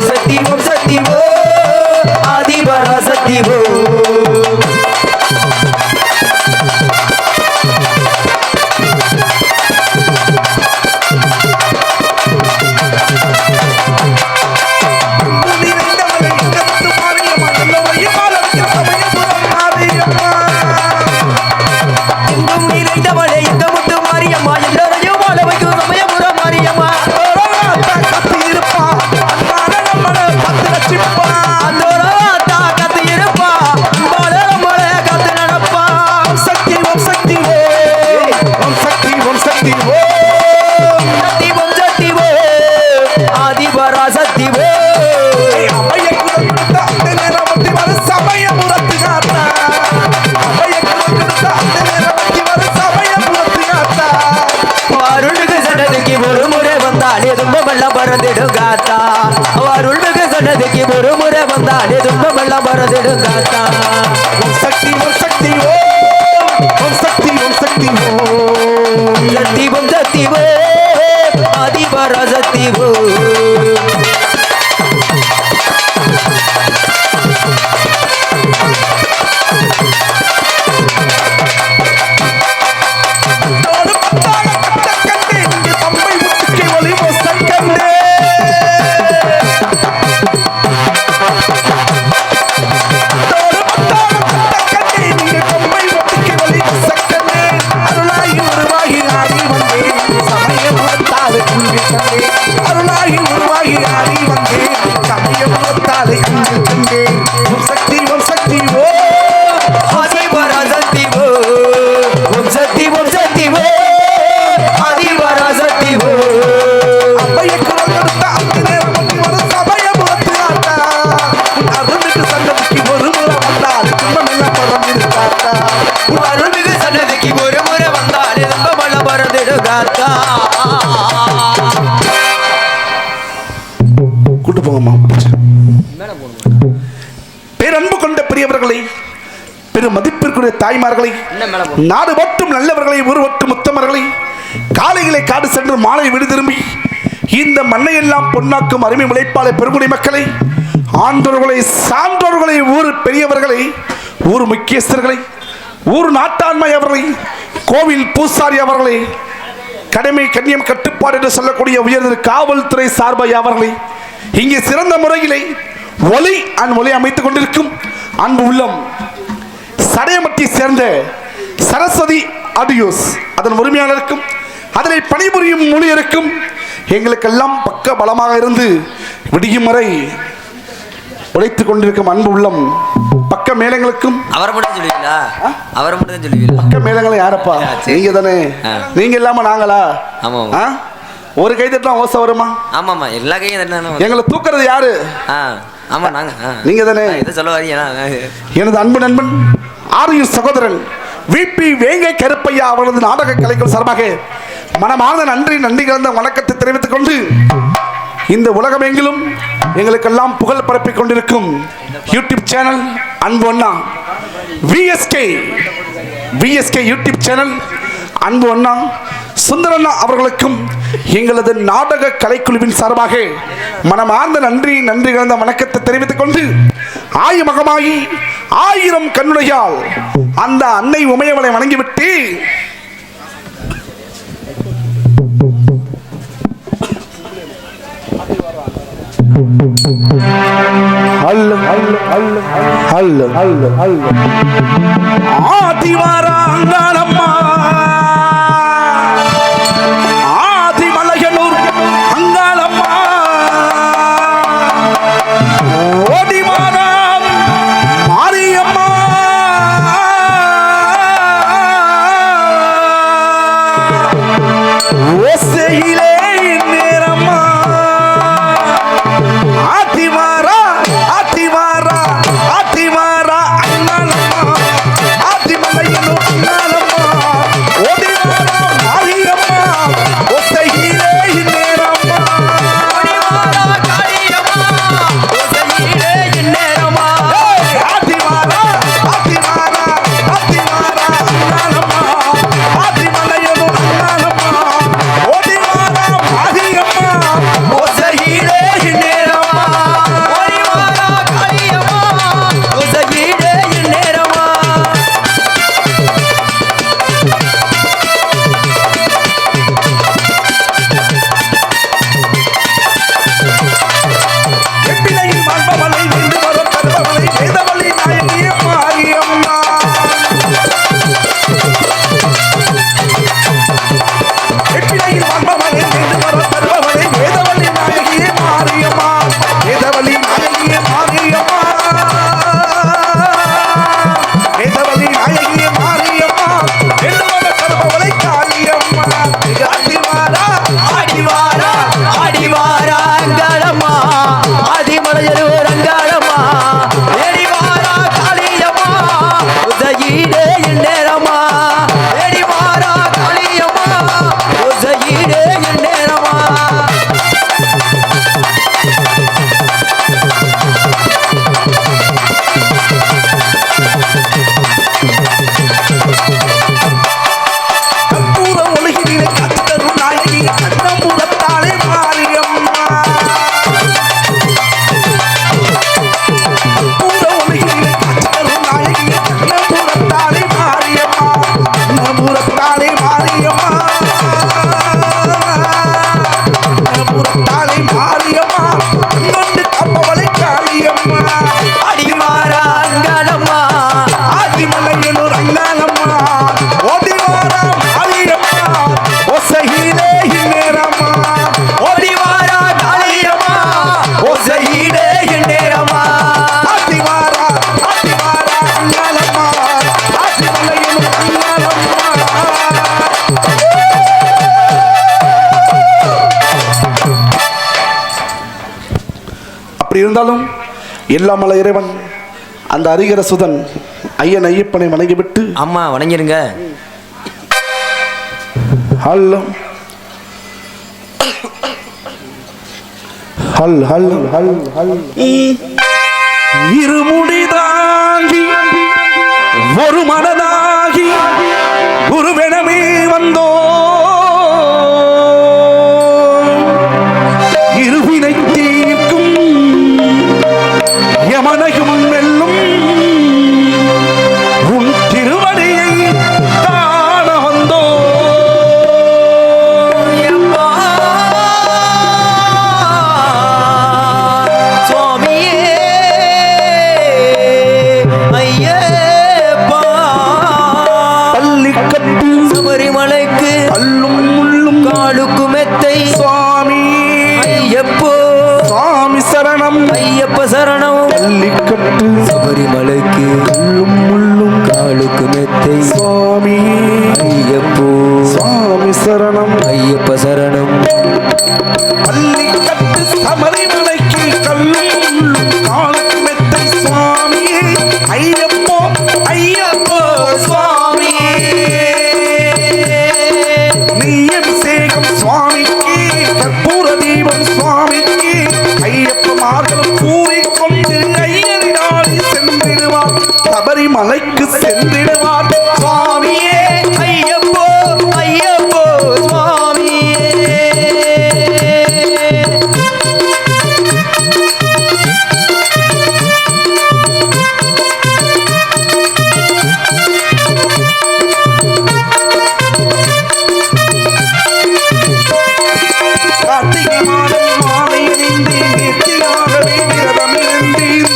சக்தி ஓம் சக்தி ஓ ஆதிபராசக்தி ஓ பறந்துடுகாத்தா அருள்மிகு சன்னதிக்கு ஒரு முறை வந்தாலே துன்பம் எல்லாம் பறந்துடுகாத்தா ஓம் சக்தி ஓம் சக்தி ஓம் சக்தி ஓம் சக்தி ஓம் சக்தி ஓம் சக்தி ஓ ஆதிபராசக்தி ஓ கூட்டு போங்கம்மா. பேரன்பு கொண்ட பெரியவர்களை, பெரும் மதிப்பிற்குரிய தாய்மார்களை, நாடு மட்டும் நல்லவர்களை, ஊர் மட்டும் உத்தமர்களை, காலைகளை காடு சென்று மாலை வீடு திரும்பி இந்த மண்ணை எல்லாம் பொன்னாக்கும் அருமை உழைப்பாளர் பெருங்குடி மக்களை, ஆண்டோர்களை, சான்றோர்களை, ஊர் பெரியவர்களை, ஊர் முக்கியஸ்தர்களை, ஊர் நாட்டாண்மை அவர்களை, கோவில் பூசாரி அவர்களை, கடமை கண்ணியம் கட்டுப்பாடு என்று சொல்லக்கூடிய உயர்ந்த காவல்துறை சார்பாய் அவர்களை, இங்கே சிறந்த முறையிலே ஒலி அமைத்துக் கொண்டிருக்கும் அன்பு உள்ளம் சடையமட்டி சேர்ந்த சரஸ்வதி ஆடியோஸ் அதன் உரிமையாளருக்கும் அதனை பணிபுரியும் ஊழியருக்கும் எங்களுக்கெல்லாம் பக்க பலமாக இருந்து விடியும் வரை உழைத்துக் கொண்டிருக்கும் அன்பு உள்ளம் பக்க மேளங்களுக்கும் அவரை மட்டும் சொல்லுவீங்களா? அவரை மட்டும் தான் சொல்லுவீங்களா? பக்க மேளங்களை யாரப்பா? நீங்க தானே. நீங்க இல்லாம நாங்களா? ஆமா. ஒரு கை தட்டலாம் ஓசை வருமா? ஆமாமா, எல்லா கையும் தட்டினா எங்களை தூக்குறது யாரு? ஆமா நாங்க. நீங்க தானே. இதை சொல்ல வரீங்க. எனது அன்பு நண்பன் ஆரியு சகோதரன் விபி வேங்கை கருப்பையா அவரது நாடக கலைகள் சார்பாக மனமார்ந்த நன்றி கலந்த வணக்கத்தை தெரிவித்துக் கொண்டு இந்த உலகமெங்கிலும் எங்களுக்கெல்லாம் புகழ் பரப்பிக் கொண்டிருக்கும் யூடியூப் சேனல் அன்பு அண்ணா விஎஸ்கே யூடியூப் சேனல் அன்பு அண்ணா சுந்தரண்ணா அவர்களுக்கும் எங்களது நாடக கலைக்குழுவின் சார்பாக மனமார்ந்த நன்றி கலந்த வணக்கத்தை தெரிவித்துக் கொண்டு ஆயுமகமாகி 1000 கண்ணுடையால் அந்த அன்னை உமையவளை வணங்கிவிட்டு ஆதிவாராங்காளம்மா ஆதிமலையனூர் அங்காளம்மா ஓடிமாராம் மாரியம்மா ஓசையிலே நேரம்மா ஆதிவாரா அங்காளம்மா ஆதிமலையனூர் அங்காளம்மா அப்படி இருந்தாலும் எல்லாம் மலை இறைவன் அந்த அரிகர சுதன் ஐயன் ஐயப்பனை வணங்கிவிட்டு அம்மா வணங்கிருங்க. ஹல் ஹல் ஹல் ஹல் ஹல் இருமுடி தாங்கி ஒரு மனதாகி குருவெனவே வந்தோ இருவினை தீர்க்கும் யமனையும் வெல்லும் உன் திருவடியை காண வந்தோ சபரிமலைக்கு அல்லும் முள்ளும் காலுக்கு மெத்தை சுவாமி ஐயப்போ சுவாமி சரணம் ஐயப்ப சரணம். பள்ளிக்கட்டு சபரிமலைக்கு அல்லும் முள்ளும் காலுக்கு மெத்தை சுவாமி ஐயப்போ சுவாமி சரணம் ஐயப்ப சரணம். பள்ளிக்கட்டு சபரிமலைக்கு கல்லும் முள்ளும் காலுக்கு மெத்தை சுவாமி ஐயப்போ ஐயப்போ சுவாமி நீயபிஷேகம் சுவாமிக்கு கற்பூர தீபம் சுவாமிக்கு ஐயப்பமார்களும் கூறிக்கொண்டு ஐயரினாடி சென்றிடுவார் சபரிமலைக்கு சென்றிடுவார் சுவாமியே ஐயப்போ ஐயப்போ சுவாமியே. கார்த்திகை மாதம் மாலை அணிந்தேன் நேர்த்தியாகவே விரதம் இருந்தேன்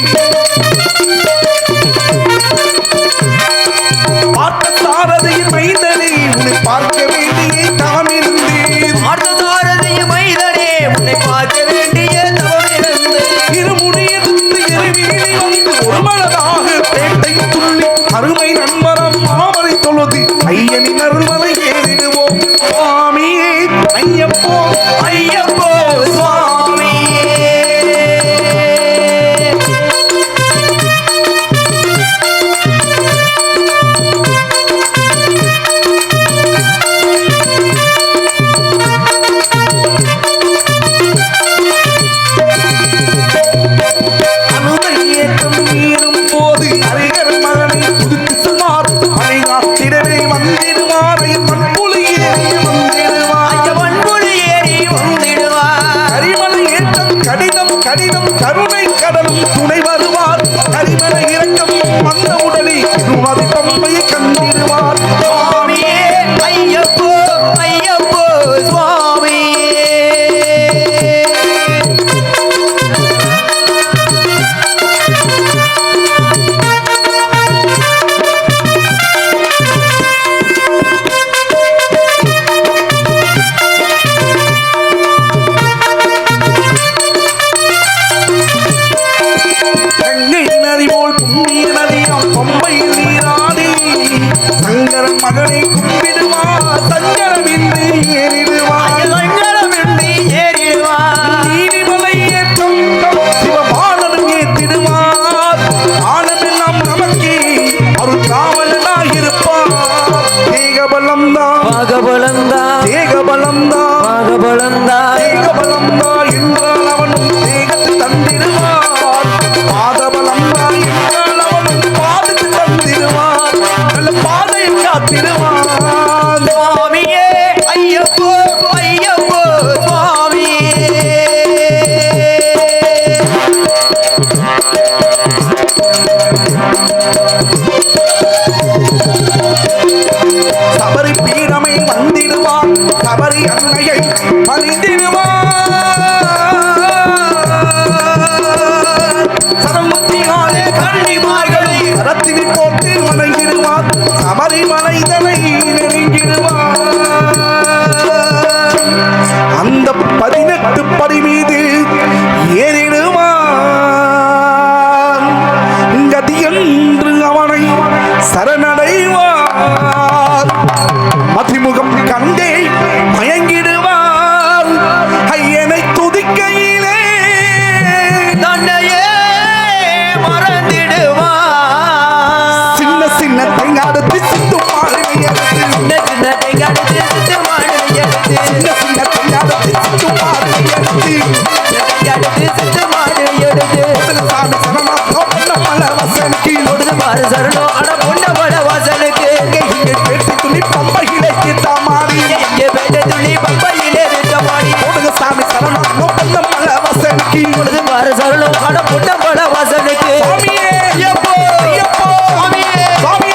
பார்த்த சாரதியின் மைந்தனே உன்னை பார்க்க வேண்டியே தாம் இருந்தேன் ஆர்த்ததாரதிய மைதனே உன்னை பார்க்க வேண்டிய தவம் இருந்து இருமுடியிருந்து இருவீழி வந்து ஒரு மனதாக பேட்டை துள்ளி அருமை நண்பரம் மாமலை தொழுதி ஐயனின் அருள்மலை ஏறிடுவோம் சுவாமியே ஐயப்போ ஐயப்போ சுவாமியே. அனுதை ஏற்றம் மீறும் போது அரிகர் மகனை புதுத்து சொன்னார் மலை காத்திடவே வந்திடுவாரை மண்புலி ஏறி வந்திடுவார் ஐயவன்புலி ஏறி வந்திடுவார். கரிமலை ஏற்றம் கடிதம் கடிதம் கருணை கடலும் துணை வருவார் கரிமலை இறக்கம் வந்த உடனே திருமதி பம்பையை கண்டிடுவார் சுவாமியே ஐயப்போ ஐயப்போ சுவாமியே. கங்கை நதி போல் புண்ணிய நதியாம் பம்பை நீராடி சங்கரன் மகனை கும்பிடுவார் சங்கரமின்றி ஏறிடுவார் ஐயவன்களமின்றி ஏறிடுவார். நீதிமலை ஏற்றம் சிவபாலனும் ஏற்றிடுவார் ஆனமெல்லாம் நமக்கே அருள் காவலனாயிருப்பார் தேகபலம்தான் பாகபலந்தா தேகபலம்தான் பாகபலந்தா தேகபலம்தான் என்றால் அவனும் தேகத்தை தந்திடுவார் பாதபலம்தான் என்றால் அவனும் பாதத்தை தந்திடுவார் நல்ல பாதையை காத்திடுவார் எடுத்து சாமி சரணம் பொன்னமலை வாசனுக்கு கொடுத்து பாரு சரணம் அட பொன்னமலை வாசனுக்கு இங்கே பேட்டி துணி பம்பையிலே தீர்த்தாமாடி இங்கே பேட்டை துணி பம்பையிலே தீர்த்தாமாடி கொடுங்க சாமி சரணம் பொன்னமலை வாசனுக்கு கொடுத்து பாரு சரணம் அட பொன்னமலை வாசனுக்கு சாமியே ஐயப்போ ஐயப்போ சாமியே சாமியே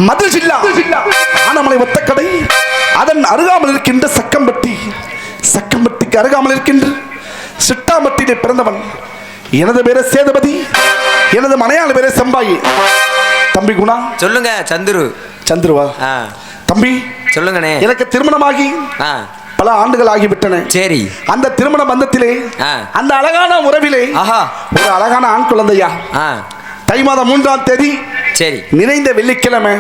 மதுரை ஜில்லா ஆனமலை ஒத்தக்கடை அதன் அருகாமல் இருக்கின்ற சக்கம்பட்டிக்கு அருகாமல் இருக்கின்ற சிட்டாம்பட்டியிலே பிறந்தவன். எனது பேரே சேதுபதி, எனது மனையாள பேரே செம்பாயி. தம்பி குணா சொல்லுங்க. சந்துருவா தம்பி சொல்லுங்கண்ணே. எனக்கு திருமணமாகி பல ஆண்டுகள் ஆகிவிட்டன. சரி. அந்த திருமண பந்தத்திலே அந்த அழகான உறவிலே ஒரு அழகான ஆண் குழந்தையா தை மாதம் 3ஆம் தேதி சரி நிறைந்த வெள்ளிக்கிழமை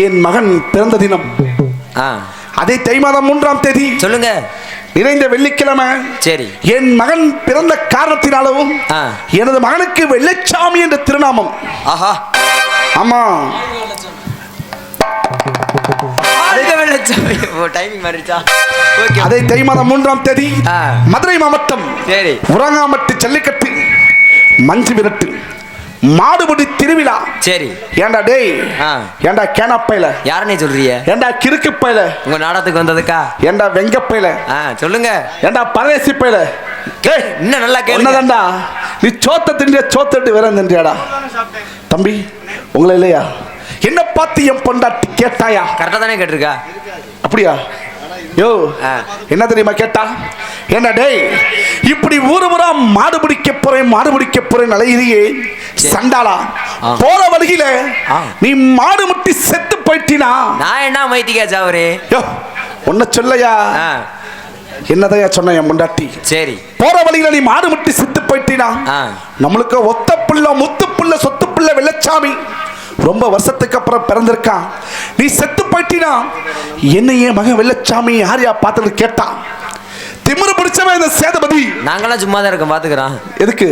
என் மகன் பிறந்த தினம். அதே தை மாதம் 3ஆம் தேதி சொல்லுங்க நிறைந்த வெள்ளிக்கிழமை சரி என் மகன் பிறந்த காரணத்தினாலும் எனது மகனுக்கு வெள்ளைச்சாமி என்ற திருநாமம். ஆமா அதை தை மாதம் 3ஆம் தேதி மதுரை மாவட்டம் உரங்காமட்டு ஜல்லிக்கட்டு மஞ்சு விரட்டு மாடுபடி திருவிழா. சரி. ஏண்டா டேய் ஏண்டா கேனப்பையில யாரனே சொல்றீங்க? ஏண்டா கிறுக்கு பையில உங்க நாடத்துக்கு வந்ததுக்கா? ஏண்டா வெங்க பையில சொல்லுங்க. ஏண்டா பரதேசி பையில இன்னும் நல்லா கேளுங்கடா. நீ சோத்த தின்றிய சோத்தட்டு வேற தின்றியாடா தம்பி? உங்களை இல்லையா என்ன பார்த்து என் பொண்டாட்டி கேட்டாயா? கரெக்டா தானே கேட்டிருக்கா? அப்படியா? யோ என்ன தெரியுமா கேட்டா? என்ன டேய் இப்படி ஊருமுறா மாடு பிடிக்க போறேன் அலையிறியே சண்டாளா, போற வழியில நீ மாடு முட்டி செத்து போயிட்டினா நான் என்ன மைத்திக்கா சாவரே? யோ ஒன்ன சொல்லையா? என்னதையா சொன்ன என் முண்டாட்டி? சரி. போற வழியில நீ மாடு முட்டி செத்து போயிட்டினா நம்மளுக்கு ஒத்த புள்ள முத்து புள்ள சொத்து புள்ள வெள்ளச்சாமி ரொம்ப வருஷத்துக்கு அப்புறம் பிறந்திருக்கான். நீ செத்து போயிட்டினா என்னையே மகன் வெள்ளச்சாமி யாரையா பார்த்தது கேட்டான். திமிரு பிடிச்சவன் இந்த சேதுபதி. நாங்களாம் சும்மா தான் இருக்கோம் பாத்துக்கிறோம். எதுக்கு?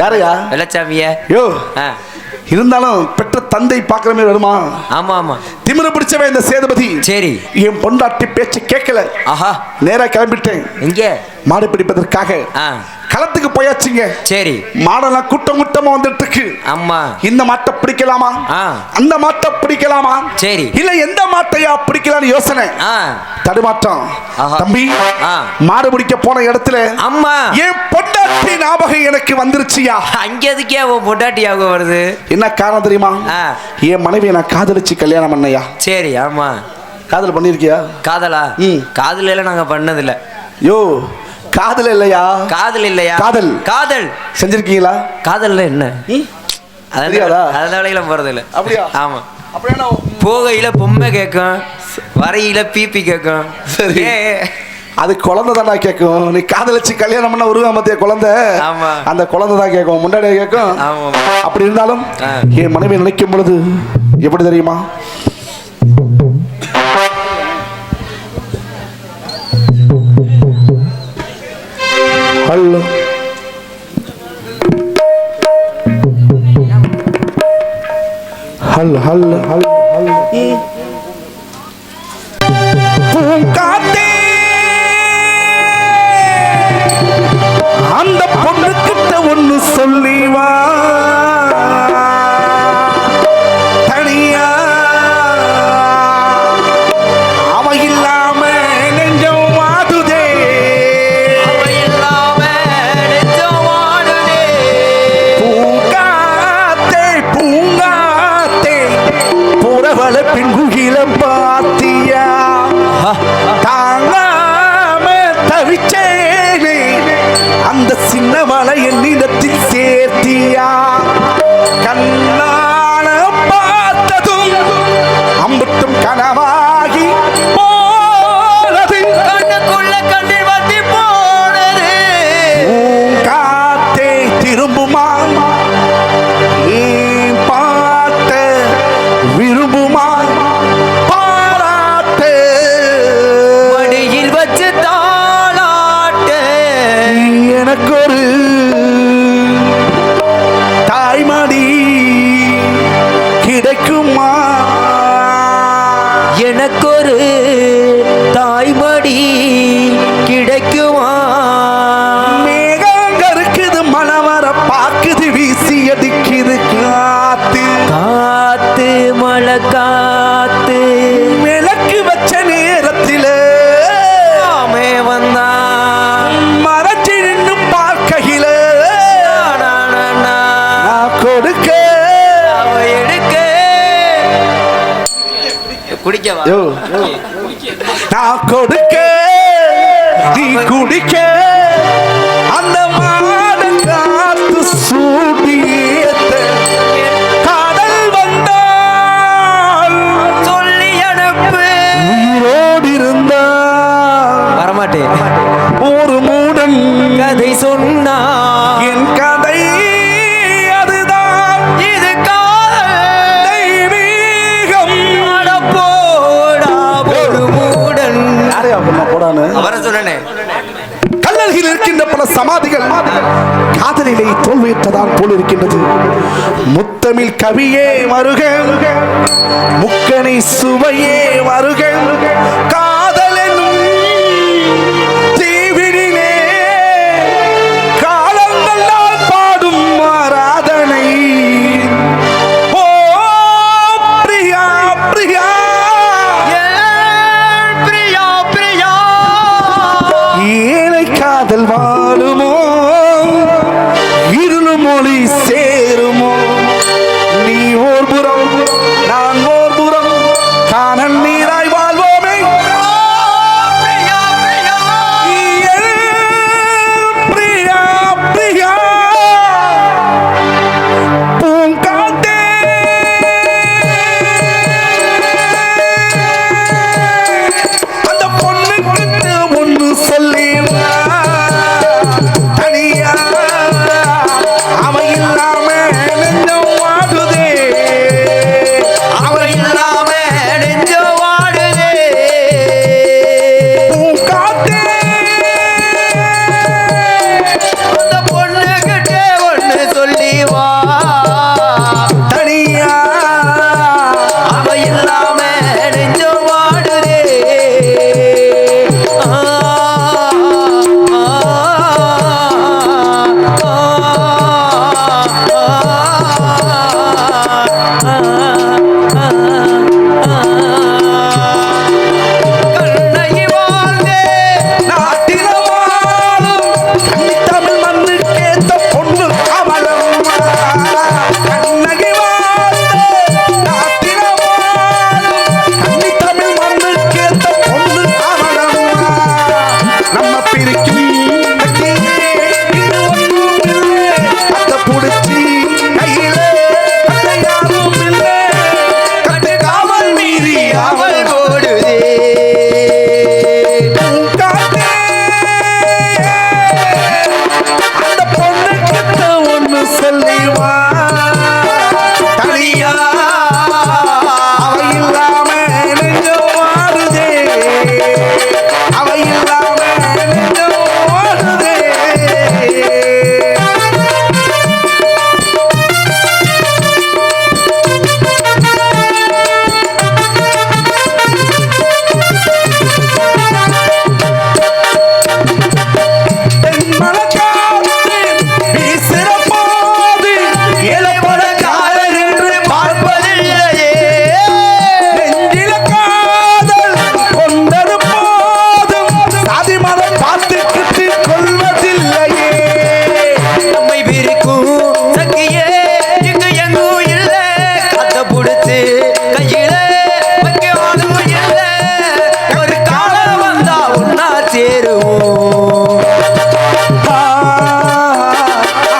யாரையா? வெள்ளச்சாமிய. யோ இருந்தாலும் பெற்ற தந்தை பார்க்குற மாதிரி வருமா? ஆமா ஆமா. திமிரு பிடிச்சவன் இந்த சேதுபதி. சரி. என் பொண்டாட்டி பேச்சு கேட்கல. நேரா கிளம்பிட்டேன். எங்க? மாடு பிடிப்பதற்காக களத்துக்கு போயாச்சுங்க. சரி. மாடெல்லாம் கூட்டமா வந்துட்டு இருக்கு. ஆமா. இந்த மாட்டை பிடிக்கலாமா அந்த மாட்டை பிடிக்கலாமா? சரி. இல்ல எந்த மாட்டையா பிடிக்கலாம்னு யோசனை. தடுமாற்றம். தம்பி மாடு பிடிக்க போன இடத்துல அம்மா என் பொண்டாட்டி ஞாபகம் எனக்கு வந்துருச்சியா? அங்க எதுக்கே உன் பொண்டாட்டி ஞாபகம் வருது? என்ன காரணம் தெரியுமா? என் மனைவியை நான் காதலிச்சு கல்யாணம் பண்ணையா. சரி. ஆமா. காதல் பண்ணிருக்கியா? காதலா? காதல் எல்லாம் நாங்க பண்ணதில்லை. யோ காதல் இல்லையா? காதல் இல்லையா? காதல் செஞ்சிருக்கீங்களா? காதல்ல என்ன? அதனால போறது இல்ல. அப்படியா? ஆமா. அப்படியே போகையில பொம்மை கேட்கும், வரையில பீப்பி கேட்கும். சரி. அது குழந்தை தானே கேட்கும். நீ காதலிச்சு கல்யாணம் பண்ண உருவாமத்திய குழந்தை. ஆமா. அந்த குழந்தை தான் கேட்கும், முன்னாடியே கேட்கும். அப்படி இருந்தாலும் என் மனைவி நினைக்கும் பொழுது எப்படி தெரியுமா? ஹலோ ஹலோ ஹலோ ஹலோ பூங்காத்தே அந்த பொண்ணு கிட்ட ஒண்ணு சொல்லி வா. தனியா அவ இல்லாம நெஞ்சம் வாடுதே. பூங்காத்தே பூங்காத்தே புறவள பின்குகில பாத்தியா? தாங்காம தவிச்சேனே அந்த சின்ன மலை என்னிடத்தில் சேர்த்தியா? கண்ணால பார்த்ததும் அம்புட்டும் கனவாகி போனது, கண்ணுக்குள்ள கண்ணீர் வத்தி போனது. காத்தே திரும்புமா பார்த்த விரும்புமா? விளக்காத்து விளக்கு வச்ச நேரத்தில் ஆமே வந்தான் மறைச்சு நின்று பார்க்கையில நான் கொடுக்க அவ எடுக்க குடிக்கவா யோ, நான் கொடுக்க நீ குடிக்க அந்த மாட காத்து சூடியத்த காதல் வந்தால் சொல்லி அனுப்பு உயிரோடு இருந்தா வரமாட்டேன் ஒரு மூடன் கதை சொன்னா என் கதை அதுதான் இது காதல் தெய்வீகம் போடா ஒரு மூடன் யாரையா பண்ண போடான்னு வர சொன்னே கல்லறையில் இருக்கின்ற பல சமாதிகள் காதலிலே தோல்வியற்றதான் போல் இருக்கின்றது. முத்தமிழ் கவியே வருக, முக்கனை சுவையே வருக, காதலெனும் தீவினிலே காலங்களால் பாடும் ஆராதனை. ஓ பிரியா பிரியா பிரியா பிரியா ஏழை காதல் வாழுமோ, இருளு மொழி சேருமோ, நீ ஓர் புறம் நான் ஓர் புறம் காணல் நீராய் வாழ்வோமே. பிரியா பிரியா என் பிரியா பிரியா பூங்காத்தே அந்த பொண்ணுக்கு ஒன்று சொல்லி தனியா அவ இல்லாம நெஞ்சம் வாடுதே, அவ இல்லாம நெஞ்ச வாடுதே பூங்காத்தே அந்த பொண்ணுகிட்ட ஒண்ணு சொல்லி வா தனியா அவ இல்லாம நெஞ்ச வாடுதே கண்ணகி வாழ்ந்தே நாட்டில வாழும் தமிழ் மண்ணுக்கேத்த பொண்ணு அவளம்மா. கண்ணகி வாழ்ந்த நாட்டில வாழும் தமிழ் மண்ணுக்கேத்த பொண்ணு அவளம்மா. நம்ம பிரிக்கும் அத புடிச்சி கையில யாரும் இல்லை, கட்டு காவல் மீறி அவள் அவள் ஓடுதே பூங்காத்தே. அந்த பொண்ணுக்கிட்ட ஒண்ணு சொல்லி வா தனியா அவ இல்லாம நெஞ்சம் வாடுதே, அவ இல்லாம நெஞ்சம் வாடுதே. தென்மலக்காற்று வீசுற போது இளப்பழக்காரன் என்று பார்ப்பதில்லையே நெஞ்சில காதல் கொண்டது போதும் சாதி மதம் பார்த்துக்கிட்டு கொள்வதில்லையே. நம்மை பிரிக்கும் சங்கியே இங்கு எங்கும் இல்ல கத்த புடிச்சு கையில வைக்க ஆளும் இல்ல ஒரு காலம் வந்தா ஒன்னா சேருவோம் ஆ, ஆ,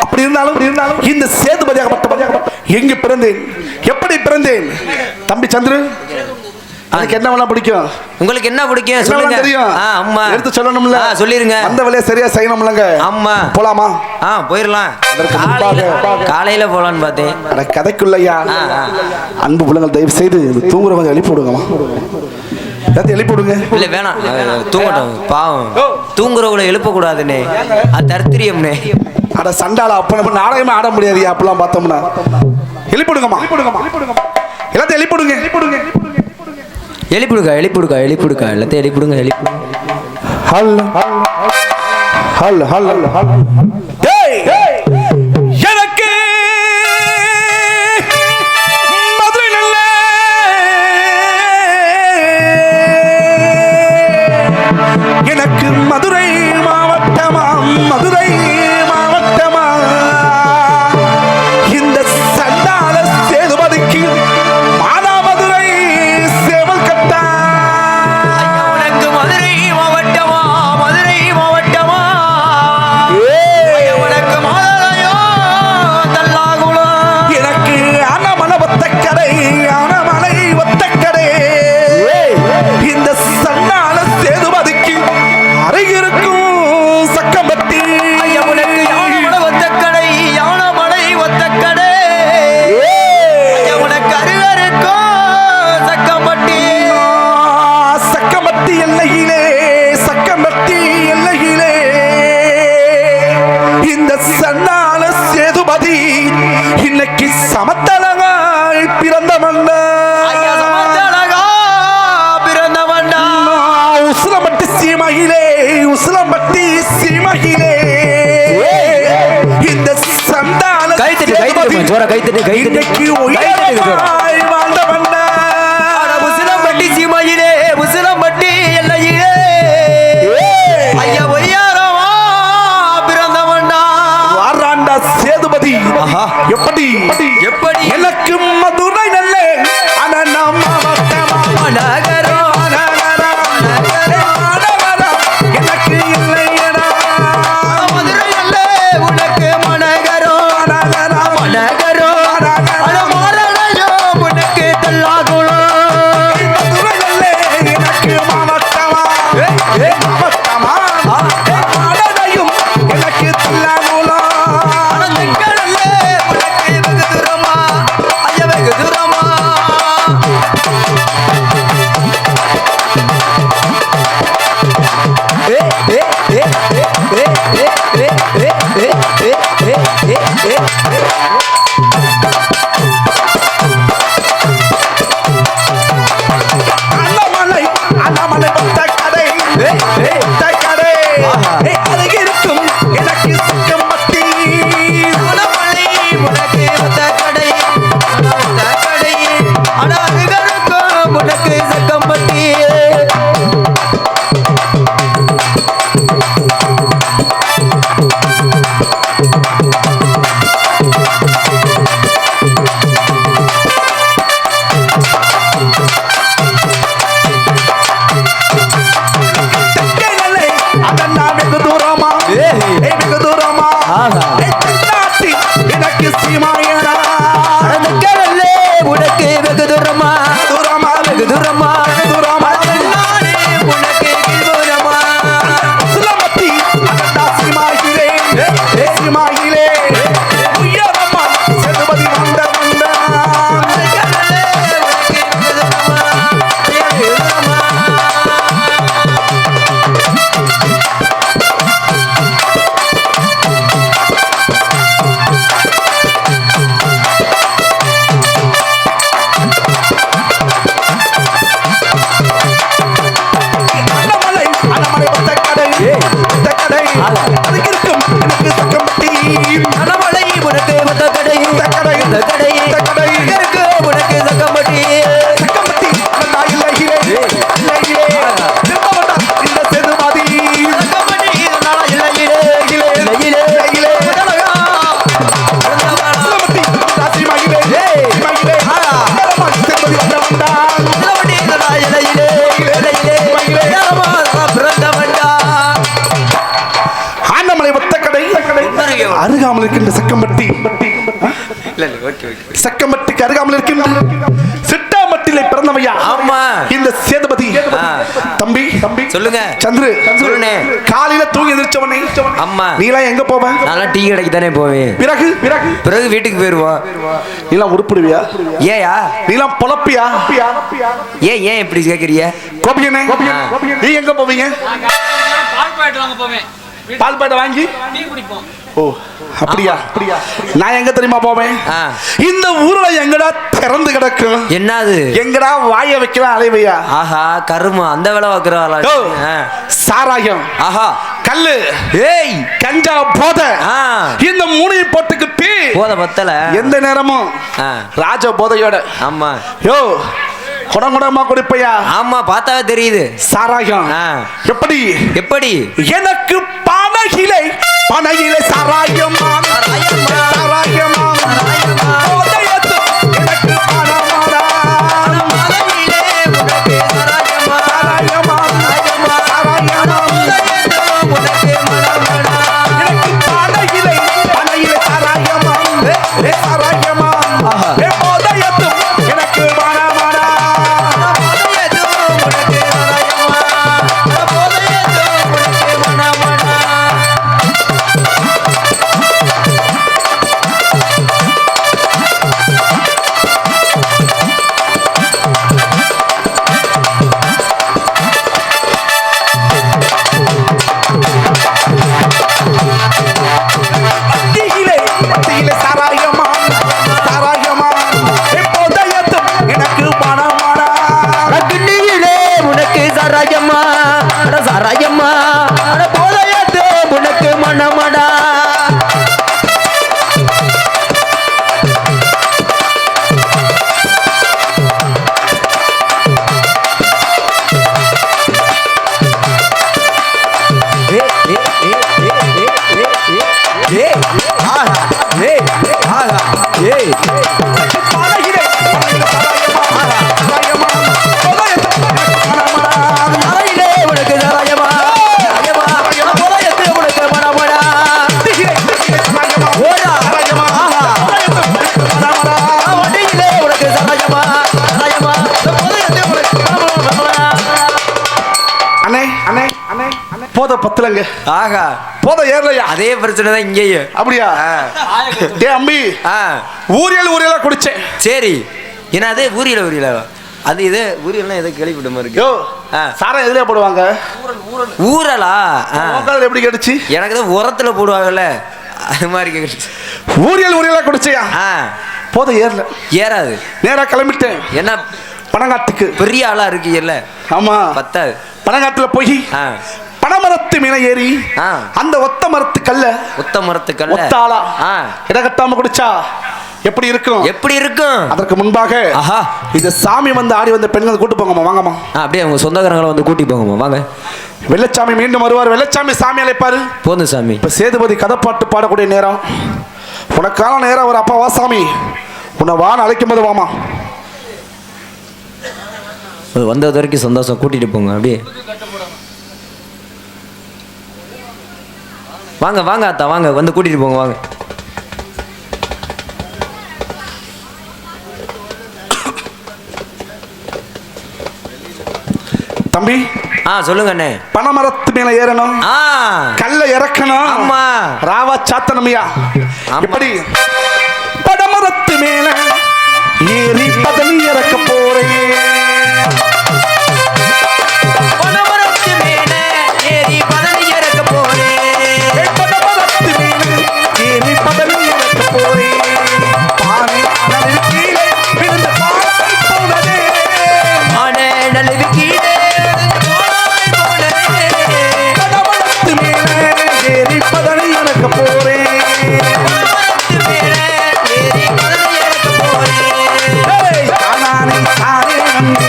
அப்படி இருந்தாலும் இந்த சேதுபதியாகப்பட்ட எங்கு பிறந்தேன், எப்படி பிறந்தேன்? தம்பி சந்திரு, அதுக்கு என்ன வேணா பிடிக்கும்? உங்களுக்கு என்ன பிடிக்கும் என்ன சொல்லுங்க வேணா தெரியும்? அம்மா எடுத்து சொல்லணும்ல. சொல்லிருங்க அந்த வேலையை சரியா செய்யணும்லங்க. அம்மா போலாமா? போயிடலாம் அதற்கு முன்பாக காலையில போலான்னு பார்த்தேன் அட கதைக்குள்ளையா அன்பு பிள்ளைங்கள் தயவு செய்து தூங்குறவங்க எழுப்பி விடுங்கம்மா. எல்லாத்தையும் எழுப்பி விடுங்க. இல்ல வேணாம் தூங்கட்டும் பாவம் தூங்குறவங்களை எழுப்பக்கூடாதுண்ணே அது தர்த்திரியம்னே அட சண்டால அப்ப நாடகமே ஆட முடியாது அப்பெல்லாம் பார்த்தோம்னா. எழுப்பி விடுங்கம்மா, எல்லாத்தையும் எழுப்பி விடுங்க. எழுப்பிடுக்கா எல்லாத்தையும் எழுப்பிடுங்க. ஹல் ஹல் ஹல் ஹல் டேய் எனக்கு மதுரை நல்ல எனக்கு மதுரை மாவட்டமா இந்த சண்டால சேதுபதிக்கு மானாமதுரை சேவல் கட்டா உனக்கு மதுரை மாவட்டமா உனக்கு மாதரையோ தல்லாகுளம் எனக்கு அனமலை ஒத்தக்கடை இந்த சண்டால சேதுபதிக்கு அருகிருக்கும் சக்கம்பட்டி உனக்கு யானமலை ஒத்தக்கடை உனக்கு அருகருக்கும் சக்கம்பட்டி எல்லையிலே இந்த சன்னால சேதுபதி இன்னைக்கு சமத்தலகாய் பிறந்தவன் உசிலம்பட்டி சீமையிலே இந்த சந்தான இன்னைக்கு உயரமாய் வாழ்ந்தவன் முசிலம்பட்டி எல்லையிலே ஐயா ஒய்யாரமா பிறந்தவண்டா வாராண்டா சேதுபதி ஆஹா. எப்படி எனக்கு மதுரை நல்ல எனக்கு இல்லையடா மதுரை அல்ல உனக்கு மனகரோ மாலனையோ உனக்கு தல்லாகுளம் மதுரை நல்ல எனக்கு மாவட்டமா மாடனையும் எனக்கு தல்லாகுளம் அனந்தக்கடல்ல உனக்கு வெகு தூரமா ஐயா வெகு தூரமா அண்ணாமலை ஒத்தக்கடை அருகிருக்கும் எனக்கு சக்கம்பட்டி அனமலை உனக்கு ஒத்தக்கடை அனகருக்கும் உனக்கு சக்கம்பட்டி எனக்கு சீமாயனா அனந்தக்கடல்ல உனக்கு வெகு தூரமா வெகு தூரமா நானே உனக்கு கீழ்புறமா சுலமத்தி சீமாயிலே உயரமா சேதுபதி வந்த அண்ணாமலை ஒத்தக்கடை அதுக்கிருக்கும் எனக்கு சக்கம்பட்டி அனமலை உனக்கு ஒத்தக்கடை இருக்கு உனக்கு சக்கம்பட்டி சக்கம்பட்டி இல்லையிலே இந்த சேதுபதி சக்கம்பட்டி இதனால இல்லையிலே சுலமத்தி சீமாயிலே சேதுபதி வந்தவன்தான் ஆண்டமலை ஒத்தக்கடை அருகாமல் இருக்கின்ற சக்கம்பட்டிக்கு அருகாமல் இருக்கின்ற சிட்டாமட்டிலே பிறந்தவையா ஆமா. இந்த சேதுபதி தம்பி சொல்லுங்க. சந்திரு சொல்லுண்ணே. காலையில தூங்கி எந்திரிச்சவனை ஆமா. நீலாம் எங்க போவ நல்லா டீ கடைக்கு தானே போவேன். பிறகு வீட்டுக்கு போயிருவோம். நீலாம் உருப்பிடுவியா ஏயா நீலாம் பொழப்பியா ஏன் இப்படி கேக்குறீங்க? கோபியனே நீ எங்க போவீங்க பால் பாக்கெட் வாங்க போவேன். பால் பாட்டை வாங்கி டீ குடிப்போம். ஓ அப்படியா அப்படியா நான் எங்க தெரியுமா போவேன் ஆ. இந்த ஊர்ல எங்கடா திறந்து கிடக்கும் என்னது எங்கடா வாய வைக்கலாம் அலைவையா ஆஹா கருமா அந்த வேலை வைக்கிறவாளா ஓ, சாராயம் ஆஹா கல்லு ஏய் கஞ்சா போத ஆ. இந்த மூணையும் போட்டுக்கிட்டு போத பத்தல எந்த நேரமும் ஆ. ராஜ போதையோட ஆமா யோ குடங்குடமா குடிப்பையா ஆமா பார்த்தாவே தெரியுது சாராயம் ஆ. எப்படி எப்படி எனக்கு பனகிலை பனகிலை சாராயமா சாராயமா போதையத்து எனக்கு பணமாடா சாராயமா சாராயமா எனக்கு பனகிலை பனகிலை சாராயமா சாராயமா போதையத்து எனக்கு பணமாடா பத்தியிலே சாராயமா சாராயமா போதையத்து எனக்கு பணமாடா கிண்ணியிலே உனக்கு சாராயம்மா சாராயம்மா போதையத்து உனக்கு மனமடா பனகிலை சாராயமா சாராயமா போதையத்து எனக்கு பணமாடா உனக்கு சாராயமா போதையத்து உனக்கு மனமடா பத்தியிலே சாராயமா சாராயமா போதையத்து எனக்கு பணமாடா வண்டியிலே உனக்கு சாராயமா சாராயமா போதையத்து உனக்கு மனமடா அண்ணே அண்ணே அண்ணே அண்ணே போத பத்தலங்க ஆகா போத ஏறலையா அதே பிரச்சனை தான் இங்கேயும் அப்படியா டே அம்பி ஆ ஊரியலா குடிச்சேன் சரி என்னது ஊரியல அது இது ஊரியல்னா எதை கேள்விப்பட்ட மாதிரி இருக்கு யோ ஆ. சாரம் எதுலயா போடுவாங்க ஊரலா ஆ. உக்கால எப்படி கேட்டுச்சு எனக்கு தான் உரத்துல போடுவாங்கல்ல அது மாதிரி கேட்டுச்சு ஊரியலா குடிச்சியா ஆ போத ஏறல ஏறாது நேரா கிளம்பிட்டேன் என்ன பனங்காட்டுக்கு பெரிய ஆளா இருக்கீங்கல்ல ஆமா பத்தாது பனங்காட்டுல போய் ஆ பனமரத்து மேல ஏறி ஆ. அந்த ஒத்த மரத்து கல்ல ஒத்த மரத்துக்கல்ல ஒத்த ஆளா ஆ இடகட்டாம குடிச்சா எப்படி இருக்கும் எப்படி இருக்கும் அதற்கு முன்பாக ஆஹா இது சாமி வந்து ஆடி வந்த பெண்கள் கூட்டு போங்கம்மா வாங்கம்மா அப்படியே அவங்க சொந்தக்காரங்களை வந்து கூட்டி போங்கம்மா வாங்க வெள்ளச்சாமி மீண்டும் வருவார் வெள்ளச்சாமி சாமி அழைப்பாரு போதும் சாமி இப்ப சேதுபதி கதைப்பாட்டு பாடக்கூடிய நேரம் உனக்கான நேரம் ஒரு அப்பா வா சாமி உன்னை வான்னு அழைக்கும் போது வாமா வந்தது வரைக்கும் சந்தோஷம் கூட்டிட்டு போங்க அப்படியே வாங்க வாங்க அத்தா வாங்க வந்து கூட்டிட்டு போங்க வாங்க தம்பி சொல்லுங்க அண்ணே பனமரத்து மேல ஏறணும் கல்ல இறக்கணும் ஆமா ராவா சாத்தனமியா ஆமா. எப்படி பனமரத்து மேல ஏறி பதனி இறக்க போறேன் பனமரத்து மேல ஏறி பதனி இறக்க போறேன் பனமரத்து மேல ஏறி பதனி இறக்க போறேன் பானை நடுவில் கீழே விழுந்து பாலாய் போனதே ஆனே நழுவி கீழே போனாய் போனதே. பனமரத்து மேல ஏறி பதனி இறக்க போறேன் பனமரத்து மேல ஏறி பதனி இறக்க போறேன் தானே தானே நன்றி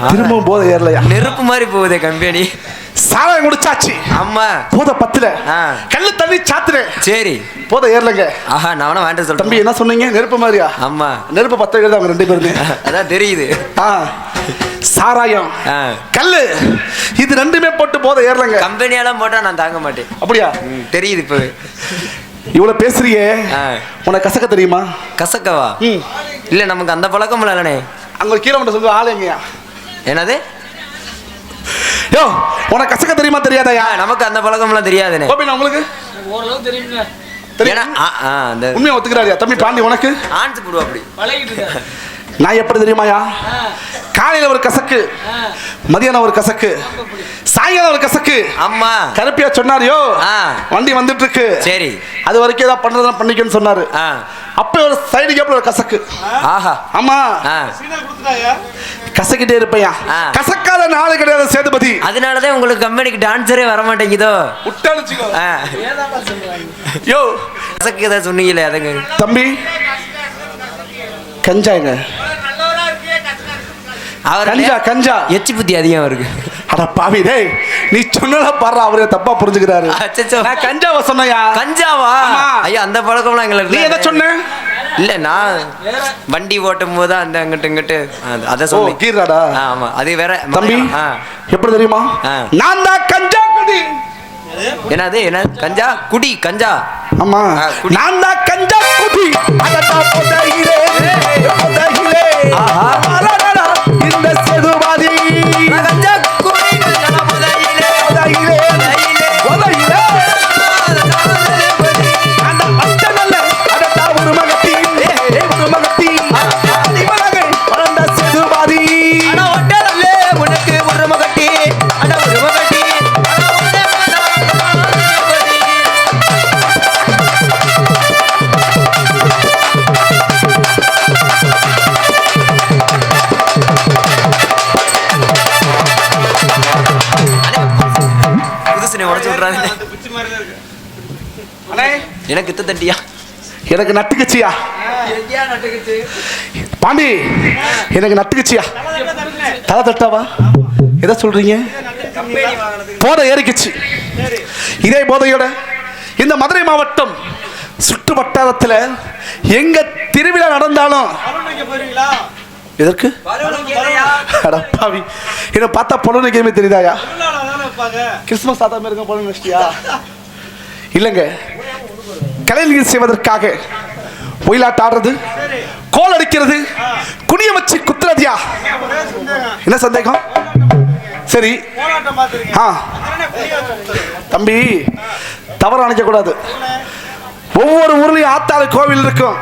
திரும்பவும் போதை ஏறலையா? நெருப்பு மாதிரி போகுதே கம்பெனி. சாராயம் குடிச்சாச்சு, ஆமா. போதை பத்துல, ஆ. கல்லு தண்ணி சாத்துறேன், சரி. போதை ஏறலங்க. ஆஹா, நான் வேணா வேண்டாம் சொல்றேன். தம்பி என்ன சொன்னீங்க? நெருப்பு மாதிரியா? ஆமா, நெருப்பு பத்த வைக்கிறது அவங்க 2 பேருமே. அதான் தெரியுது. சாராயம், ஆ. கல்லு, இது 2மே போட்டு போதை ஏறலங்க. கம்பெனியெல்லாம் போட்டா நான் தாங்க மாட்டேன். அப்படியா? தெரியுது இப்பவே. இவ்வளவு பேசுறியே, ஆ. உனக்கு கசக்க தெரியுமா? கசக்கவா? இல்ல, நமக்கு அந்த பழக்கம் இல்லனே. அங்க கீழே மட்டும் சொல்லு, ஆளு எங்கயா? என்னது? யோ, உனக்கு கசக்க தெரியுமா தெரியாதயா? நமக்கு அந்த பழக்கம்லாம் தெரியாதுனே. கோபினா உங்களுக்கு ஓரளவு தெரியுங்க. அந்த உண்மையை ஒத்துக்கிறாரியா? தம்பி பாண்டி உனக்கு ஆன்ஸ் போடுவா அப்படி பழகிட்டு இருக்காரு. நான் எப்படி தெரியுமாயா? காலையில ஒரு கசக்கு, மதியானம் ஒரு கசக்கு, சாயங்காலம் ஒரு கசக்கு. அம்மா கருப்பியா சொன்னாரியோ, வண்டி வந்துட்டு இருக்கு, சரி, அது வரைக்கும் ஏதாவது பண்றதா பண்ணிக்கன்னு சொன்னாரு. அப்ப ஒரு சைடு கேப்ல ஒரு கசக்கு. ஆஹா, ஆமா, கசக்கிட்டே இருப்பையா. கசக்காத நாள் கிடையாது சேதுபதி. அதனாலதான் உங்களுக்கு கம்பெனிக்கு டான்ஸரே வர மாட்டேங்குதோ. விட்டானுச்சுக்கோ. யோ, கசக்கு ஏதாவது சொன்னீங்களே அதுங்க. தம்பி கஞ்சாங்க, அவர் கஞ்சா கஞ்சா எச்சி புத்தி அதிகம் இருக்கு. அட பாவி, டேய் நீ சொன்னதா பாரு, அவரே தப்பா புரிஞ்சுக்கிறாரு. நான் கஞ்சாவா சொன்னையா? கஞ்சாவா? ஐயா, அந்த பழக்கம்லாம் எங்களுக்கு. நீ எதை சொன்ன? இல்ல, நான் வண்டி ஓட்டும் போது அந்த அங்கிட்டு இங்கிட்டு அத சொன்னேன். கீராடா? ஆமா, அது வேற. தம்பி எப்படி தெரியுமா? நான் தான் கஞ்சா குடி. என்னது? என்ன கஞ்சா குடி? கஞ்சா? ஆமா, நான் தான் கஞ்சா குடி. அதடா போதையிலே போதையிலே, ஆஹா இந்த சேதுபாதி கஞ்சா குடி. கஞ்சா போதையிலே போதையிலே போதையிலே, அந்த பட்டனல்ல அதடா ஒரு மகத்தி ஒரு மகத்தி அதிமலகை வளர்ந்த சேதுபாதி. அட ஒட்டல்ல உனக்கு ஒரு மகட்டி, அட ஒரு மகட்டி. எனக்கு தட்டியா? எனக்கு நட்டுக்குச்சியா? பாண்டி எனக்கு நட்டுக்குச்சியா? தலை தட்டாவா? எதை சொல்றீங்க? போதை ஏறிக்குச்சு. இதே போதையோட இந்த மதுரை மாவட்டம் சுற்று வட்டாரத்தில் எங்க திருவிழா நடந்தாலும் எதற்கு அடப்பாவி என்ன பார்த்தா பொண்ணு நிற்கமே தெரியுதாயா? கிறிஸ்துமஸ் தாத்தா மாதிரி இருக்க பொண்ணு நினைச்சிட்டியா? இல்லைங்க, கலைஞர் செய்வதற்காக ஒயிலாட்ட ஆடுறது, கோல் அடிக்கிறது, குனிய வச்சு குத்துறதியா? என்ன சந்தேகம்? சரி, தம்பி தவறு நினைக்க கூடாது. ஒவ்வொரு ஊர்லயும் ஆத்தாறு கோவில் இருக்கும்,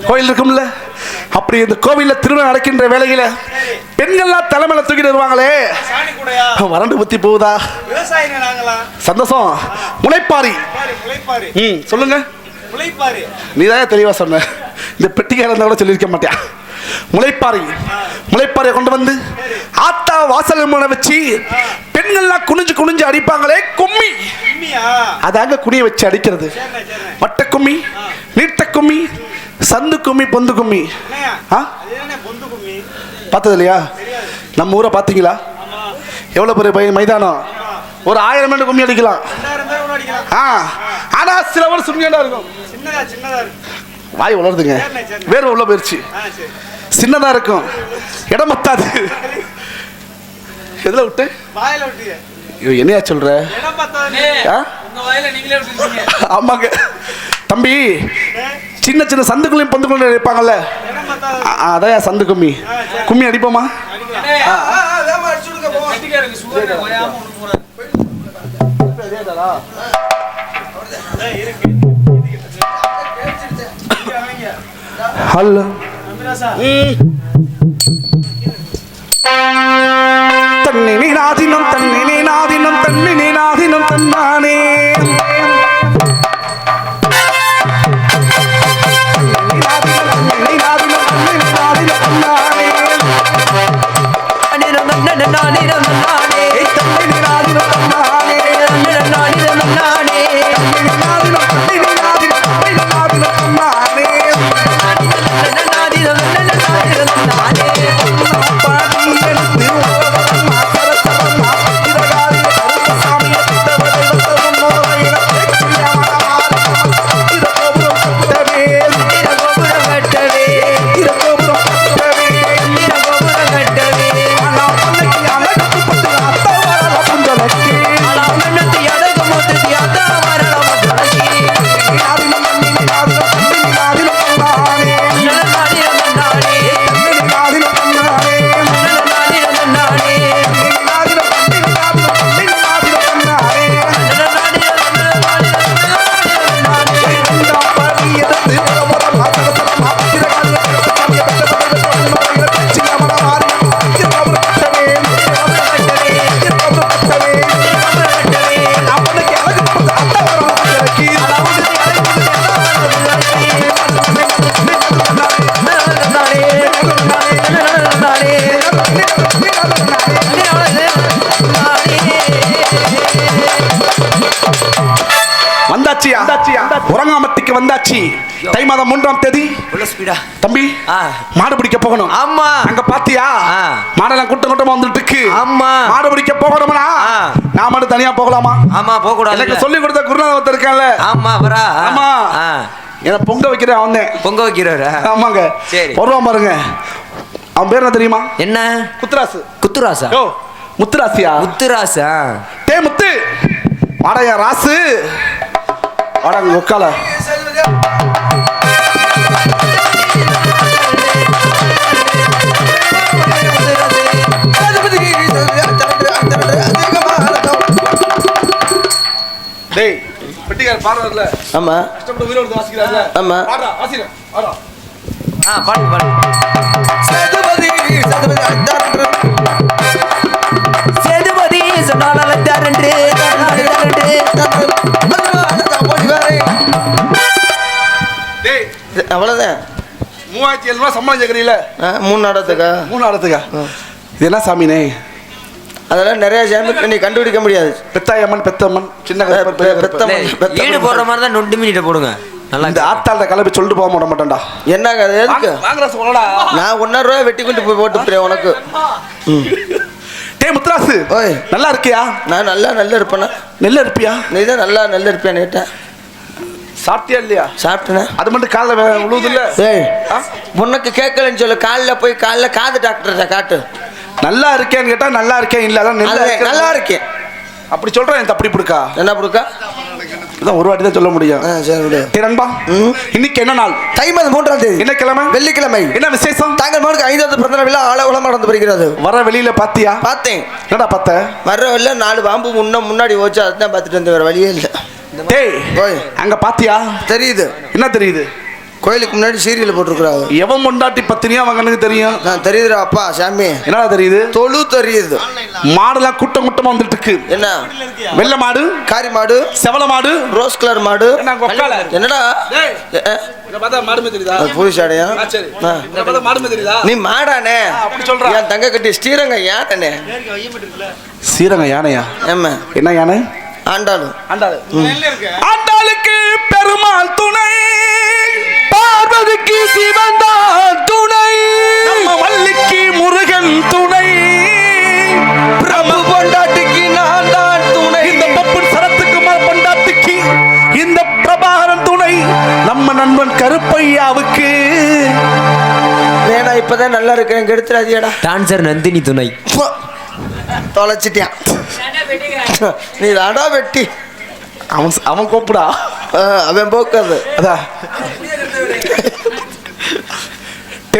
கோயில் இருக்கும்ல. அப்படி இந்த கோவில்ல திருமணம் நடக்கின்ற வேலையில பெண்கள்லாம் தலைமையில தூக்கிட்டு வருவாங்களே, வறண்டு புத்தி போகுதா? சந்தோஷம். முளைப்பாரி. சொல்லுங்க. நீதான் தெளிவா சொன்ன. இந்த பெட்டிக்கார இருந்தா கூட சொல்லியிருக்க மாட்டியா? முளைப்பாரி. முளைப்பாரியை கொண்டு வந்து ஆத்தா வாசல் முனை வச்சு பெண்கள்லாம் குனிஞ்சு குனிஞ்சு அடிப்பாங்களே கும்மி, அதாங்க குனிய வச்சு அடிக்கிறது. வட்ட கும்மி, நீட்ட கும்மி, சந்து கும்மி, பொந்து கும்மி. பார்த்தது இல்லையா? நம்ம ஊரை பார்த்தீங்களா? எவ்வளவு பெரிய மைதானம், ஒரு 1000 பேர் கும்மி அடிக்கலாம். ஆனா சில பேர் சும்மியாண்டா இருக்கும். வாய் வளருதுங்க, வேர்வை உள்ள போயிருச்சு. சின்னதா இருக்கும், இடம் பத்தாது. எதுல விட்டு? என்னையா சொல்ற? ஆமாங்க தம்பி, சின்ன சின்ன சந்துக்குள்ளையும் பொந்துக்குள்ளையும் இருப்பாங்கல்ல, அதான் சந்து கும்மி. கும்மி அடிப்போமா? ஹலோ, தன்னினி நாதினம் தன்னினி நாதினம் தன்னினி நாதினம் தன்னானே வந்தாச்சியா உறங்காமட்டிக்கு வந்தாச்சு. தை மாதம் 3ஆம் தேதி உள்ள ஸ்பீடா தம்பி ஆ மாடு பிடிக்க போகணும். ஆமா அங்க பாத்தியா ஆ. மாடெல்லாம் கூட்டமா வந்துட்டு இருக்கு. ஆமா மாடு பிடிக்க போகணும்னா ஆ. நான் மட்டும் தனியா போகலாமா? ஆமா போக கூடாது. எனக்கு சொல்லி கொடுத்த குருநாதர் இருக்கான்ல. ஆமா வரா. ஆமா. ஆ என்ன பொங்க வைக்கிறேன் வந்தேன். பொங்க வைக்கிறவரா? ஆமாங்க. சரி. வருவான் பாருங்க. அவன் பேர் என்ன தெரியுமா? என்ன? குத்துராசு. குத்துராசா? யோ முத்துராசியா? முத்துராசா. டே முத்து வாடா ராசு வாடா உக்கால. டேய் பெட்டிக்கார பாடுறதுல ஆமா கஷ்டப்பட்டு உயிரோடு வாசிக்கிறாருல. ஆமா பாடுறா வாசிங்க வாடா. பாடு பாடு. சேதுபதி சேதுபதி சொன்னால தரண்டு டேய் அவ்வளவுதான். 3700 ரூபாய் சம்பளம் கேக்குறீல? 3 நாடகத்துக்கா? 3 நாடகத்துக்கா? இது என்ன சாமினே? அதெல்லாம் நிறைய சாமி நீ கண்டுபிடிக்க முடியாது. பெத்தாயம்மன் பெத்தம்மன் சின்ன ஈடு போடுற மாதிரி தான் 2 மினிட் போடுங்க. நல்லா இந்த ஆத்தாள்ட கலப்பி சொல்லிட்டு போக மாட்டேன்டா. என்னங்க அது எதுக்கு? வாங்கடா சொல்லடா. நான் 1.5 ரூபாய் வெட்டி கொண்டு போய் போட்டு உனக்கு. டேய் முத்துராசு ஓய் நல்லா இருக்கியா? நான் நல்லா இருப்பேனா? நெல்ல இருப்பியா? நீ தான் நல்லா இருப்பியான்னு கேட்டேன். சாப்பிட்டியா இல்லையா? சாப்பிட்டேனே. அது மட்டும் காலைல உழுவுது இல்ல? ஏய் உனக்கு கேட்கலன்னு சொல்லு. காலைல காது டாக்டர்கிட்ட காட்டு. நல்லா இருக்கேன்னு கேட்டா நல்லா இருக்கேன் இல்ல அதான் நல்லா இருக்கேன் அப்படி சொல்றேன். எனக்கு அப்படி பிடிக்கா? என்ன பிடிக்கா? இதான் ஒரு வாட்டி தான் சொல்ல முடியும். சரி விடு. நண்பா இன்னைக்கு என்ன நாள்? தை மாதம் 3ஆம் தேதி. என்ன கிழமை? வெள்ளிக்கிழமை. என்ன விசேஷம்? தாங்கள் மகனுக்கு 5வது பிறந்த விழா ஆலோலம் நடந்து வருகிறது. வர வெளியில பாத்தியா? பார்த்தேன். என்னடா பார்த்த? வர்ற வெளில 4 பாம்பு முன்னாடி போச்சு. அதுதான் பார்த்துட்டு வந்து வேற வழியே இல்லை. டேய் ஓய் அங்க பாத்தியா? தெரியுது. என்ன தெரியுது? கோயிலுக்கு முன்னாடி சீரியல் போட்டுருக்குறாங்க. எவன் பொண்டாட்டி பத்தினியா அவங்க கண்ணுக்கு தெரியும். நான் தெரியுதுடா அப்பா சாமி. என்னடா தெரியுது? தொழு தெரியுது. மாடுலாம் கூட்டமா வந்துட்டு இருக்கு. என்ன? வெள்ளை மாடு, காரி மாடு, செவல மாடு, ரோஸ் கலர் மாடு. என்னடா புதுசு அடையா? நீ மாடானே? என் தங்க கட்டி ஸ்ரீரங்க யானை. ஸ்ரீரங்க யானையா? ஆமா. என்ன யானை? ஆண்டாளுக்கு பெருமாள் துணை, பார்வதிக்கு சிவன் தான் துணை, நம்ம வள்ளிக்கு முருகன் துணை, பிரபு பொண்டாட்டிக்கு நான் தான் துணை. இந்த பப்பு சரத்துக்கு பொண்டாட்டிக்கு இந்த பிரபாகரன் துணை, நம்ம நண்பன் கருப்பையாவுக்கு. வேணா இப்பதான் நல்லா இருக்கேன். கெடுத்துறாதியடா. டான்சர் நந்தினி துணை. தொலைச்சிட்டியான் நீ தாடா வெட்டி. அவன் கூப்பிடா. அவன் போக்காது. அதான்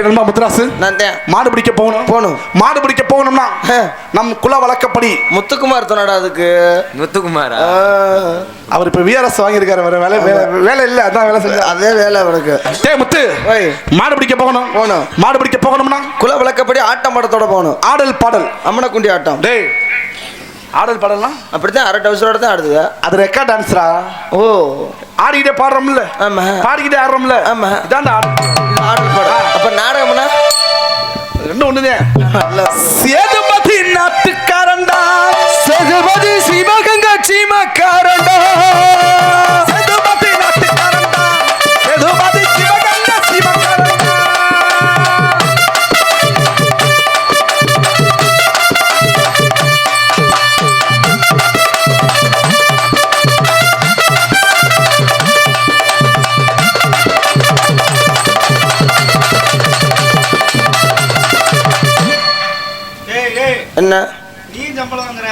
நண்பா முத்துராசு நான் மாடு பிடிக்க போகணும். மாடு பிடிக்க போகணும்னா நம் குல வழக்கப்படி முத்துக்குமார் தானடா அதுக்கு. முத்துக்குமாரா? அவர் இப்ப விஆர்எஸ் வாங்கியிருக்காரு. வேற வேலை இல்ல, அதான் வேலை செஞ்ச. அதே வேலை அவனுக்கு. டேய் முத்து மாடு பிடிக்க போகணும். மாடு பிடிக்க போகணும்னா குல வழக்கப்படி ஆட்டம் படத்தோட போகணும். ஆடல் பாடல் அம்மனக்குண்டி ஆட்டம். டேய் ஆடல் பாடலாம் அப்படித்தான் அரை டவுசரோட தான் ஆடுது. அது ரெக்கார்ட் டான்ஸ்ரா. ஓ ஆடிக்கிட்டே பாடுறோம்ல. ஆமா. பாடிக்கிட்டே ஆடுறோம்ல. ஆமா. இதான் ஆடல் பாடம். அப்ப நாடகம்னா ரெண்டும் ஒண்ணுதான். சேதுபதி நாட்டுக்காரண்டா, சேதுபதி சிவகங்கை சீமக்காரண்டா, சேதுபதி நாட்டுக்காரண்டா, சேதுபதி சிவகங்கை சீமக்காரண்டா. என்ன நீ சம்பளம் வாங்குற,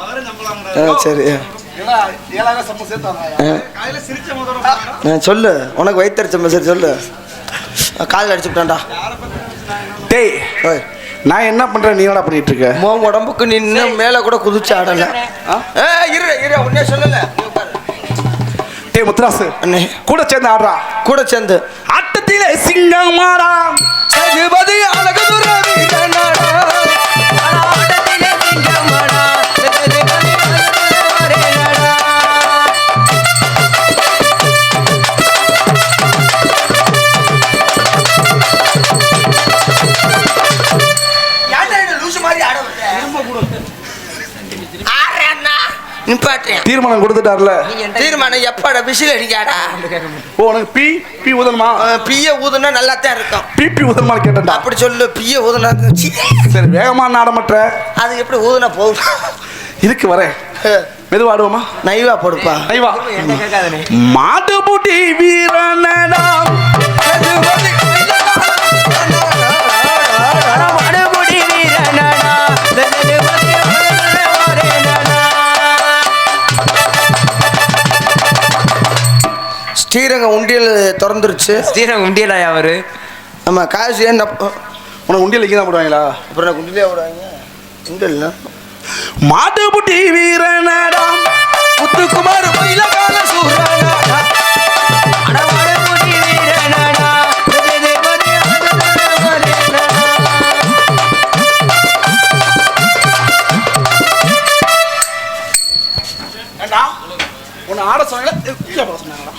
அவரும் சம்பளம் வாங்குறாரு. சரி சொல்லு. உனக்கு வயிற்றுச்ச சரி சொல்லு. காலில் அடிச்சுட்டான்டா. டேய் நான் என்ன பண்றேன், நீ என்ன பண்ணிட்டு இருக்க? உன் உடம்புக்கு நீ இன்னும் மேல கூட குதிச்சு ஆடல. இரு உன்னே சொல்லல. டேய் முத்துராசு அண்ணே கூட சேர்ந்து ஆடுறா. கூட சேர்ந்து ஆட்டத்திலே சிங்கமாடா, சேதுபதி அழகு துறவி கண்ணாடா, ஆட்டத்திலே சிங்கமாடா, சேதுபதி அழகு துறவி நிப்பாட்டு. மாட்டேன். தீர்மானம் கொடுத்துட்டார்ல. தீர்மானம் எப்படா விசில் அடிக்காடா? ஓ உனக்கு பி ஊதணுமா? பிய ஊதுனா நல்லா தான் இருக்கும். பிபி ஊதணுமா கேட்டா? அப்படி சொல்லு. பிய ஊதுனா சரி வேகமா நாடமற்ற அது எப்படி ஊதுனா போகும்? இதுக்கு வரேன். மெதுவாடுவோமா? நைவா போடுப்பா. நைவா. மாட்டுப்புட்டி வீரனடா ஸ்ரீரங்கம் உண்டியல் திறந்துருச்சு. ஸ்ரீரங்கம் உண்டியலா அவரு? ஆமா. காசு ஏன் உனக்கு உண்டியல் இங்கே தான் போடுவாங்களா? அப்புறம் நான் உண்டியலே போடுவாங்க. உண்டியல் மாட்டுப்புட்டி வீரனடா முத்துக்குமார் மயிலகால சூரனடா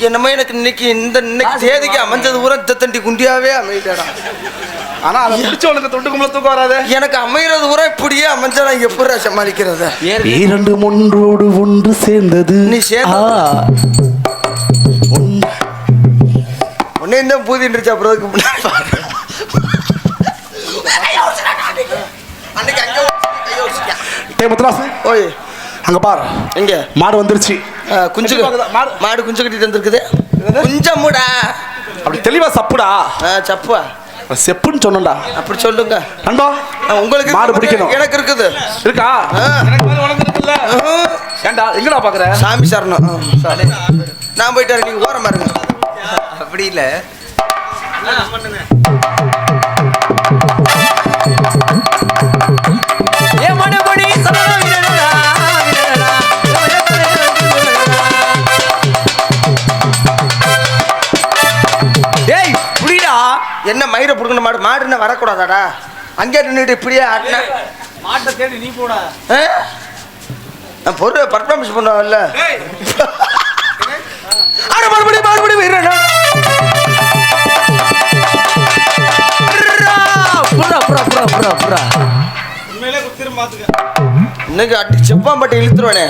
என்னமோ எனக்கு இன்னைக்கு இன்னைக்கு தேதிக்கு அமைஞ்சது பூரா தண்டி குண்டியாவே அமைதிடா. ஆனா அதை பிடிச்சவனுக்கு தொண்டு கும்பல தூக்கம் வராது. எனக்கு அமைகிறது பூரா இப்படியே அமைஞ்சா நான் எப்படி சமாளிக்கிறது? இரண்டு ஒன்றோடு ஒன்று சேர்ந்தது. நீ சேர்ந்த ஒன்னே இந்த பூதின்றுச்சு. அப்புறம் முத்துராசு ஓய் அங்க பாரு. எங்க மாடு வந்துருச்சு. குஞ்சு மாடு குஞ்சு கட்டிட்டு வந்திருக்குது. குஞ்சமுடா. அப்படி தெளிவா சப்புடா. சப்புவா செப்புன்னு சொன்னடா. அப்படி சொல்லுங்க நண்பா. உங்களுக்கு மாடு பிடிக்கணும். எனக்கு இருக்குது. இருக்கா? எனக்கு மேல உனக்கு இருக்குல்ல. ஏண்டா எங்கடா பாக்குற? சாமி சரணம். நான் போயிட்டாரு. நீங்க ஓரமா இருங்க. அப்படி இல்ல. என்ன மயிரை புடுக்கணும்? மாடு மாடுன்னு வரக்கூடாதாடா? அங்கே நின்றுட்டு இப்படியே ஆட்டின மாட்டை தேடி நீ போடா. நான் பொருள் பர்ஃபார்மன்ஸ் பண்ணுவாங்கல்ல. மறுபடியும் மறுபடியும் இன்னைக்கு அடி செப்பாம்பட்டை இழுத்துருவானே.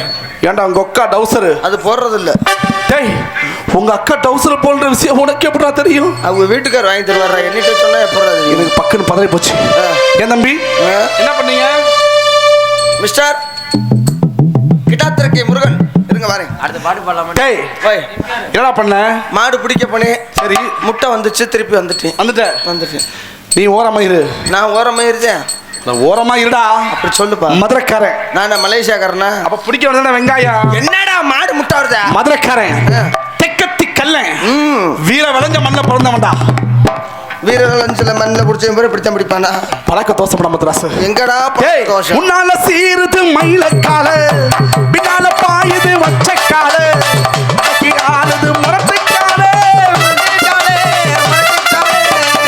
ஏன்டா உங்க அக்கா டவுசரு அது போடுறது இல்ல. டேய் உங்க அக்கா டவுசர் போன்ற விஷயம் உனக்கு எப்படா தெரியும்? அவங்க வீட்டுக்கார் வாங்கி தருவாரா? என்னிட்ட சொன்னா எப்படா? எனக்கு பக்குன்னு பதறி போச்சு. ஏன் தம்பி என்ன பண்ணீங்க? மிஸ்டர் கிட்டாத்திருக்கே முருகன் இருங்க வரேன். அடுத்த பாட்டு பாடலாமா? டேய் ஓய் என்னடா பண்ண? மாடு பிடிக்க போனேன். சரி முட்டை வந்துச்சு. திருப்பி வந்துட்டேன். நீ ஓரமா இரு. நான் ஓரமா இருந்தேன். நான் ஓரமா இருடா. அப்படி சொல்லுப்பா. மதுரைக்காரன். நான் மலேசியாக்காரனா? அப்ப பிடிக்க வேண்டியது வெங்காயம். என்னடா மாடு முட்டை வருதா? மதுரைக்காரன். தெக்கத்தி கல்லன். வீர விளைஞ்ச மண்ண பிறந்தவன்டா. வீரலஞ்சில மண்ணில் பிடிச்ச பேர் பிடித்தான் பிடிப்பானா? பழக்க தோசைப்பட முத்துராசு. எங்கடா தோசை? முன்னால சீருது மயிலக்கால, பின்னால பாயுது வச்சக்கால, ஆளுது முரட்டுக்கால,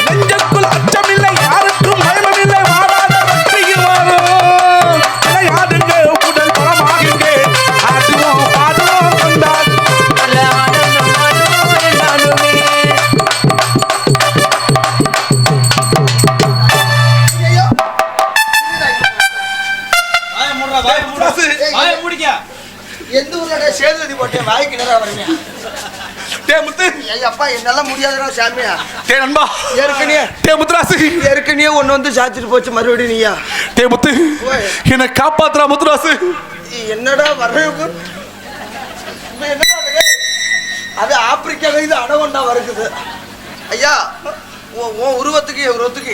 நெஞ்சுக்குள் அச்சமில்லை, யாருக்கும் பயமில்லை, வாடாத வெற்றியும் வரும். விளையாடுங்க, உடல் பலமாகுங்க, ஆடுவோம் பாடுவோம் கொண்டாடு. எந்த ஊர்ல சேதுபதி போட்டேன் வாய்க்கு நேரம் வரீங்க? டே முத்து. அப்பா என்னால முடியாதுடா சாமியா. டே நண்பா. ஏற்கனவே டே முத்துராசு. ஏற்கனவே ஒன்னு வந்து சாச்சிட்டு போச்சு. மறுபடியும் நீயா? டே முத்து என்னை காப்பாத்துறா முத்துராசு. என்னடா வர்றது? என்னடா அது ஆப்பிரிக்கால இது அடவண்டா வருது. ஐயா உருவத்துக்கு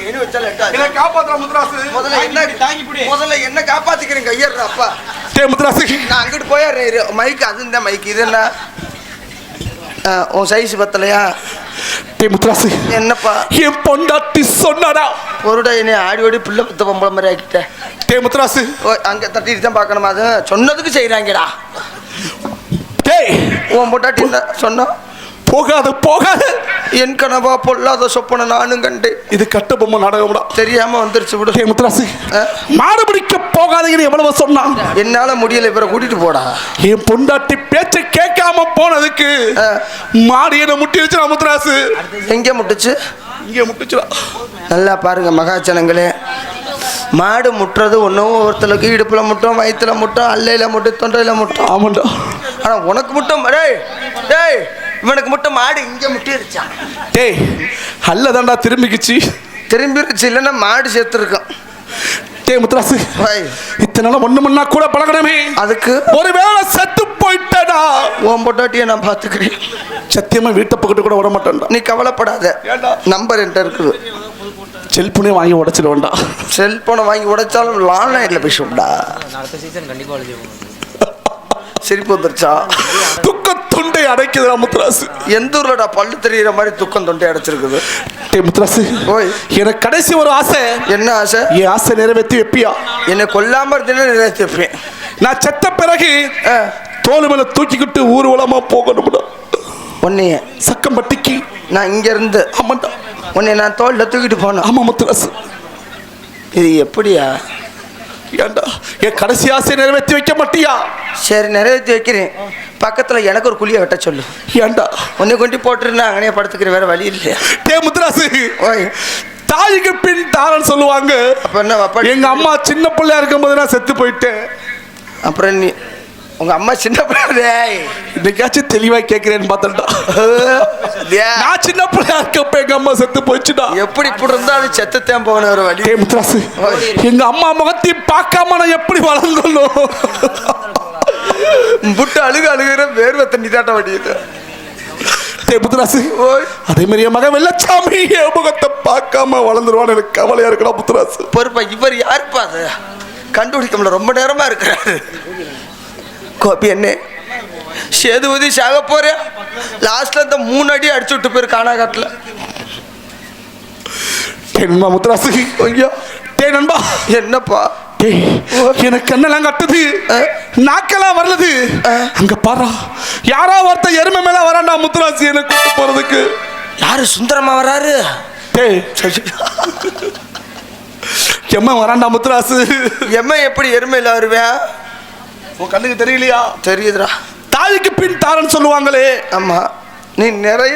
ஏணி வச்சா லேட்டா. என்னை காப்பாத்துறா முத்துராசு. முதல்ல என்ன காப்பாத்திக்கிறேன் கையறா அப்பா. டே முத்துராசு நான் அங்கிட்டு போயிடுறேன். மைக்கு அது இந்த மைக்கு இது என்ன உன் சைஸ் பத்தலையா? டே முத்துராசு என்னப்பா? என் பொண்டாட்டி சொன்னாடா. ஒருடா என்னை ஆடி ஓடி பிள்ளை பத்த பொம்பளை மாதிரி ஆக்கிட்டேன். டே முத்துராசு அங்க தட்டிட்டு தான் பார்க்கணுமா? அது சொன்னதுக்கு செய்யறாங்கடா. டேய் உன் பொண்டாட்டி சொன்னா போகாத போகாத. என் கனவா பொல்லாத சொப்பன நானும் கண்டு. இது கட்ட பொம்மை நாடகம்டா. தெரியாம வந்துருச்சு விடு. டே முத்துராசு மாடு பிடிக்க போகாதீங்கன்னு எவ்வளவு சொன்னான். என்னால முடியல. இவரை கூட்டிட்டு போடா. என் பொண்டாட்டி பேச்ச கேட்காம போனதுக்கு மாடு என்ன முட்டிடுச்சு முத்துராசு. எங்க முட்டுச்சு? இங்க முட்டுச்சுடா. நல்லா பாருங்க மகாஜனங்களே. மாடு முட்டுறது ஒன்றும் ஒருத்தருக்கு இடுப்பில் முட்டும், வயிற்றுல முட்டும், அல்லையில் முட்டும், தொண்டையில் முட்டும். ஆமாண்டா. ஆனால் உனக்கு முட்டும். டேய் டேய், இவனுக்கு முட்டும் மாடு இங்கே முட்டிருச்சான். டேய் அல்லதாண்டா திரும்பிக்குச்சு. திரும்பிருச்சு, இல்லைன்னா மாடு சேர்த்துருக்கான். டேய் முத்துராசு, இத்தனை நாள் ஒண்ணு மண்ணா கூட பழகணுமே, அதுக்கு ஒருவேளை செத்து போயிட்டடா. உன் பொட்டாட்டியை நான் பார்த்துக்கிறேன். சத்தியமா வீட்டை பக்கத்து கூட விட மாட்டேன்டா. நீ கவலைப்படாத, நம்பர் என்கிட்ட இருக்குது. செல்போனே வாங்கி உடைச்சிடுவேன்டா. செல்போனை வாங்கி உடைச்சாலும் ஆன்லைனில் பேசுவோம்டா. சிரிப்பு வந்துருச்சா? துக்க தொண்டை அடைக்குதுடா முத்துராசு. எந்த ஊர்லடா பல்லு தெரியுற மாதிரி துக்கம் தொண்டை அடைச்சிருக்குது? டேய் முத்துராசு, ஓய், எனக்கு கடைசி ஒரு ஆசை. என்ன ஆசை? என் ஆசை நிறைவேற்றி வைப்பியா? என்னை கொல்லாம இருந்தேன்னா நிறைவேற்றி வைப்பேன். நான் செத்த பிறகு தோல் மேல தூக்கிக்கிட்டு ஊர்வலமா போகணும்டா. உன்னைய சக்கம்பட்டிக்கு நான் இங்க இருந்து. ஆமாண்டா. உன்னை நான் தோல்ல தூக்கிட்டு போனேன். ஆமா முத்துராசு. இது எப்படியா? ஏண்டா என் கடைசி ஆசை நிறைவேற்றி வைக்க மாட்டியா? சரி, நிறைவேற்றி வைக்கிறேன். பக்கத்துல எனக்கு ஒரு குழியை வெட்ட சொல்லு. ஏண்டா உன்னை கொண்டு போட்டுருந்தா அங்கனே படுத்துக்கிற, வேற வழி இல்லையா? டே முத்துராசு, ஓய், தாய்க்கு பின் தாரன்னு சொல்லுவாங்க. அப்ப என்ன? எங்க அம்மா சின்ன பிள்ளையா இருக்கும் போது நான் செத்து போயிட்டேன். அப்புறம் நீ உங்க அம்மா சின்ன பிள்ளை இன்னைக்காச்சும் தெளிவா கேட்கிறேன்னு பார்த்தா, நான் சின்ன பிள்ளையா இருக்கப்ப எங்க அம்மா செத்து போயிடுச்சுடா. எப்படி இப்படி இருந்தா அது செத்துத்தேன் போன ஒரு வழி. டே முத்துராசு, எங்க அம்மா முகத்தை பார்க்காம நான் எப்படி வளர்ந்தோம்? புட்டு அழுகிற வேர்வை தண்ணி தாட்ட வடியுது. டே முத்துராசு, அதே மாதிரி என் மகன் வெள்ளச்சாமி என் முகத்தை பார்க்காம வளர்ந்துருவான்னு எனக்கு கவலையா இருக்கா முத்துராசு. பொறுப்பா இவர் யாருப்பா? அது கண்டுபிடிக்க முடியல, ரொம்ப நேரமா இருக்கிறாரு. கோபி என்ன சேதுபதி சாக போறேன். லாஸ்ட்ல இந்த 3 அடி அடிச்சு விட்டு போயிரு காணாகாட்டுல. என்னமா முத்துராசு? ஐயா டே நண்பா. என்னப்பா? எனக்கு கண்ணெல்லாம் கட்டுது, நாக்கெல்லாம் வரலது. அங்க பாரா, யாரோ ஒருத்த எருமை மேல வராண்டா முத்துராசு என்ன கூட்டு போறதுக்கு. யாரு? சுந்தரமா வராரு? எம்ம வராண்டா முத்துராசு. எம்ம எப்படி எருமையில வருவேன்? உன் கண்ணுக்கு தெரியலையா? தெரியுதுடா. தாய்க்கு பின் தாரன்னு சொல்லுவாங்களே. ஆமா, நீ நிறைய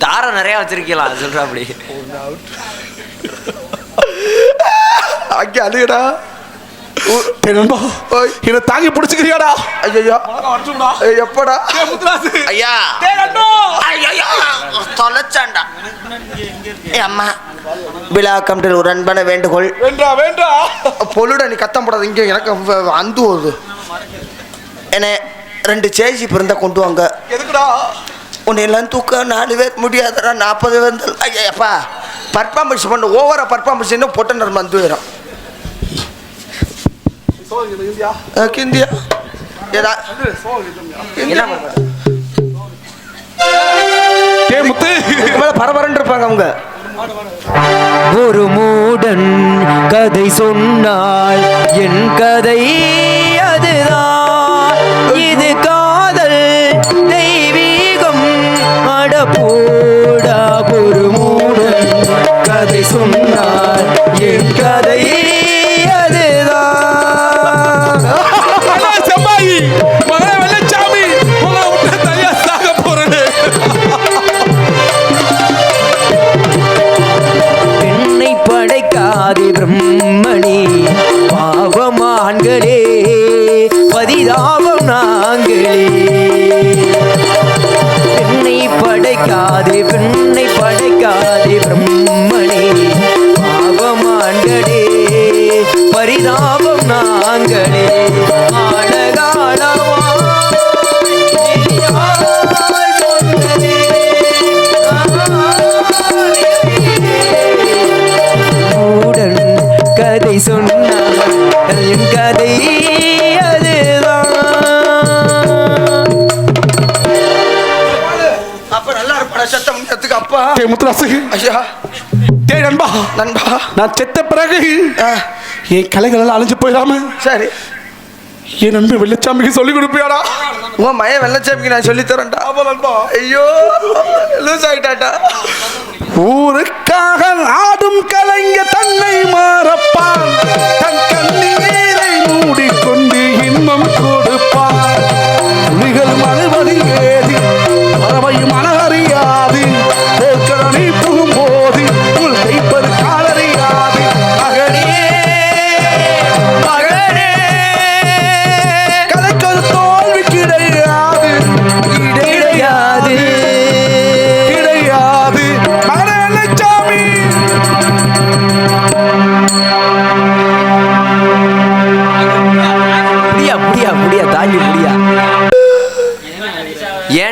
தாரம் நிறைய வச்சிருக்கலாம் சொல்ற. அப்படி அங்க அழுகடா. நண்பா, என்ன தாங்கி பிடிச்சுக்கிறியாடா? ஐயா எப்படா? ஐயா தொலைச்சாண்டா. அம்மா விழா கமிட்டியில் ஒரு அன்பான வேண்டுகோள். பொழுட நீ கத்தம் போடாது. இங்கே எனக்கு அந்து வருது. என்ன 2 சேசி பிறந்தா கொண்டு வாங்க. எதுக்குடா? உன்னை எல்லாம் தூக்க 4 பேர் முடியாதடா. 40 பேர். ஐயாப்பா, பர்ஃபார்மன்ஸ் பண்ண ஓவரா பர்ஃபார்மன்ஸ் இன்னும் பொட்ட நேரம் வந்து போயிடும். கிந்தியா பரபரன்னு இருப்பாங்க அவங்க. ஒரு மூடன் கதை சொன்னால் என் கதை அதுதான். இது காதல் தெய்வீகம் அடப்போடா. ஒரு மூடன் கதை சொன்னால் என் கதை அதுதான். செம்பாயி மகனே வெள்ளச்சாமி, உங்களை விட்டு தனியா சாக போறேன். பெண்ணை படைக்காதே பிரம்மணி, பாவமான்களே பதிதாபம் நாங்களே. பெண்ணை படைக்காதே பிரம்மணி, பாவமான்களே பரிதாபம் நாங்களே. கதை சொன்னால் என் கதை அதுதான். அப்ப நல்லா இருப்பா சத்தம் அப்பா. முத்துராசு, ஐயா நண்பா நண்பா, நான் செத்த பிறகு என் கலைகள் எல்லாம் அழிஞ்சு போயிடாம சரி என் நண்பன் வெள்ளச்சாமிக்கு சொல்லி கொடுப்பியாடா? உன் மயன் வெள்ளச்சாமிக்கு நான் சொல்லி தரேன்டா. ஐயோ லூஸ் ஆகிட்டாட்டா. ஊருக்காக ஆடும் கலைஞ தன்னை மாறப்பான், தன் கண்ணீரை மூடிக்கொண்டு இன்பம் கொடுப்பான். புலிகள் மறுபடி ஏதி பறவை மனறியாது போக்கரணி புகும்போது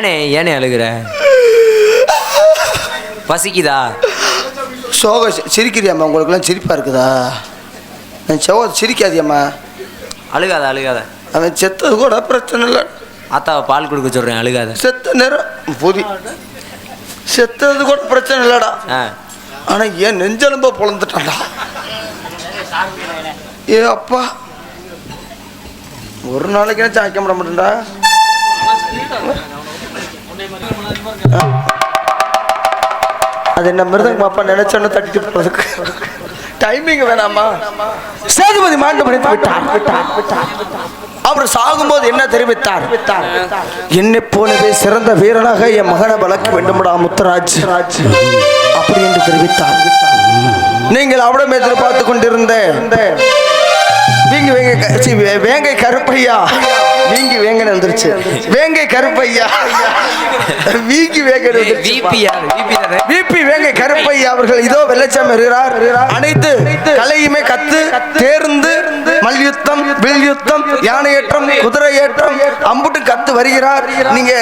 ஏனே அழுகுற? பசிக்குதா? சோக சிரிக்கிறியாம்மா? உங்களுக்குலாம் சிரிப்பா இருக்குதா? நான் சிரிக்காதியம்மா. அழுகாத. அவன் செத்தது கூட பிரச்சனை இல்லை. ஆத்தாவை பால் கொடுக்க சொல்றேன், அழுகாத. செத்த நேரம் புதி செத்தது கூட பிரச்சனை இல்லடா. ஆனா ஏன் நெஞ்செலும்ப பொழந்துட்டான்டா. ஏ அப்பா, ஒரு நாளைக்கு என்ன சாய்க்க முடிய மாட்டேன்டா. அது என்ன மிருதங்க அப்பா நினைச்சோன்னு தட்டிட்டு போறதுக்கு டைமிங் வேணாமா? சேதுபதி மாண்டு மறைத்து விட்டார். அவர் சாகும்போது என்ன தெரிவித்தார்? என்னை போலவே சிறந்த வீரனாக என் மகனை வளர்க்க வேண்டும்டா முத்துராஜ் அப்படி என்று தெரிவித்தார். நீங்கள் அவடம் எதிர்பார்த்து கொண்டிருந்த வேங்கை கருப்பையா வீங்கி வேங்கன்னு வந்துருச்சு. வேங்கை கருப்பையா வீங்கி விபி வேங்கை கருப்பையா அவர்கள் இதோ வெள்ளச்சாமி வருகிறார். அனைத்து கலையுமே கத்து தேர்ந்து மல்யுத்தம், வில்யுத்தம், யானையேற்றம், குதிரை ஏற்றம் அம்புட்டு கத்து வருகிறார். நீங்க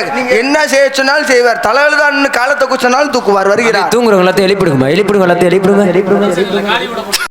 என்ன செய்ய சொன்னாலும் செய்வார். தலையில்தான் காலத்தை குச்சனாலும் தூக்குவார். வருகிறார். தூங்குறவங்க எல்லாத்தையும் எழுப்பிடுங்க.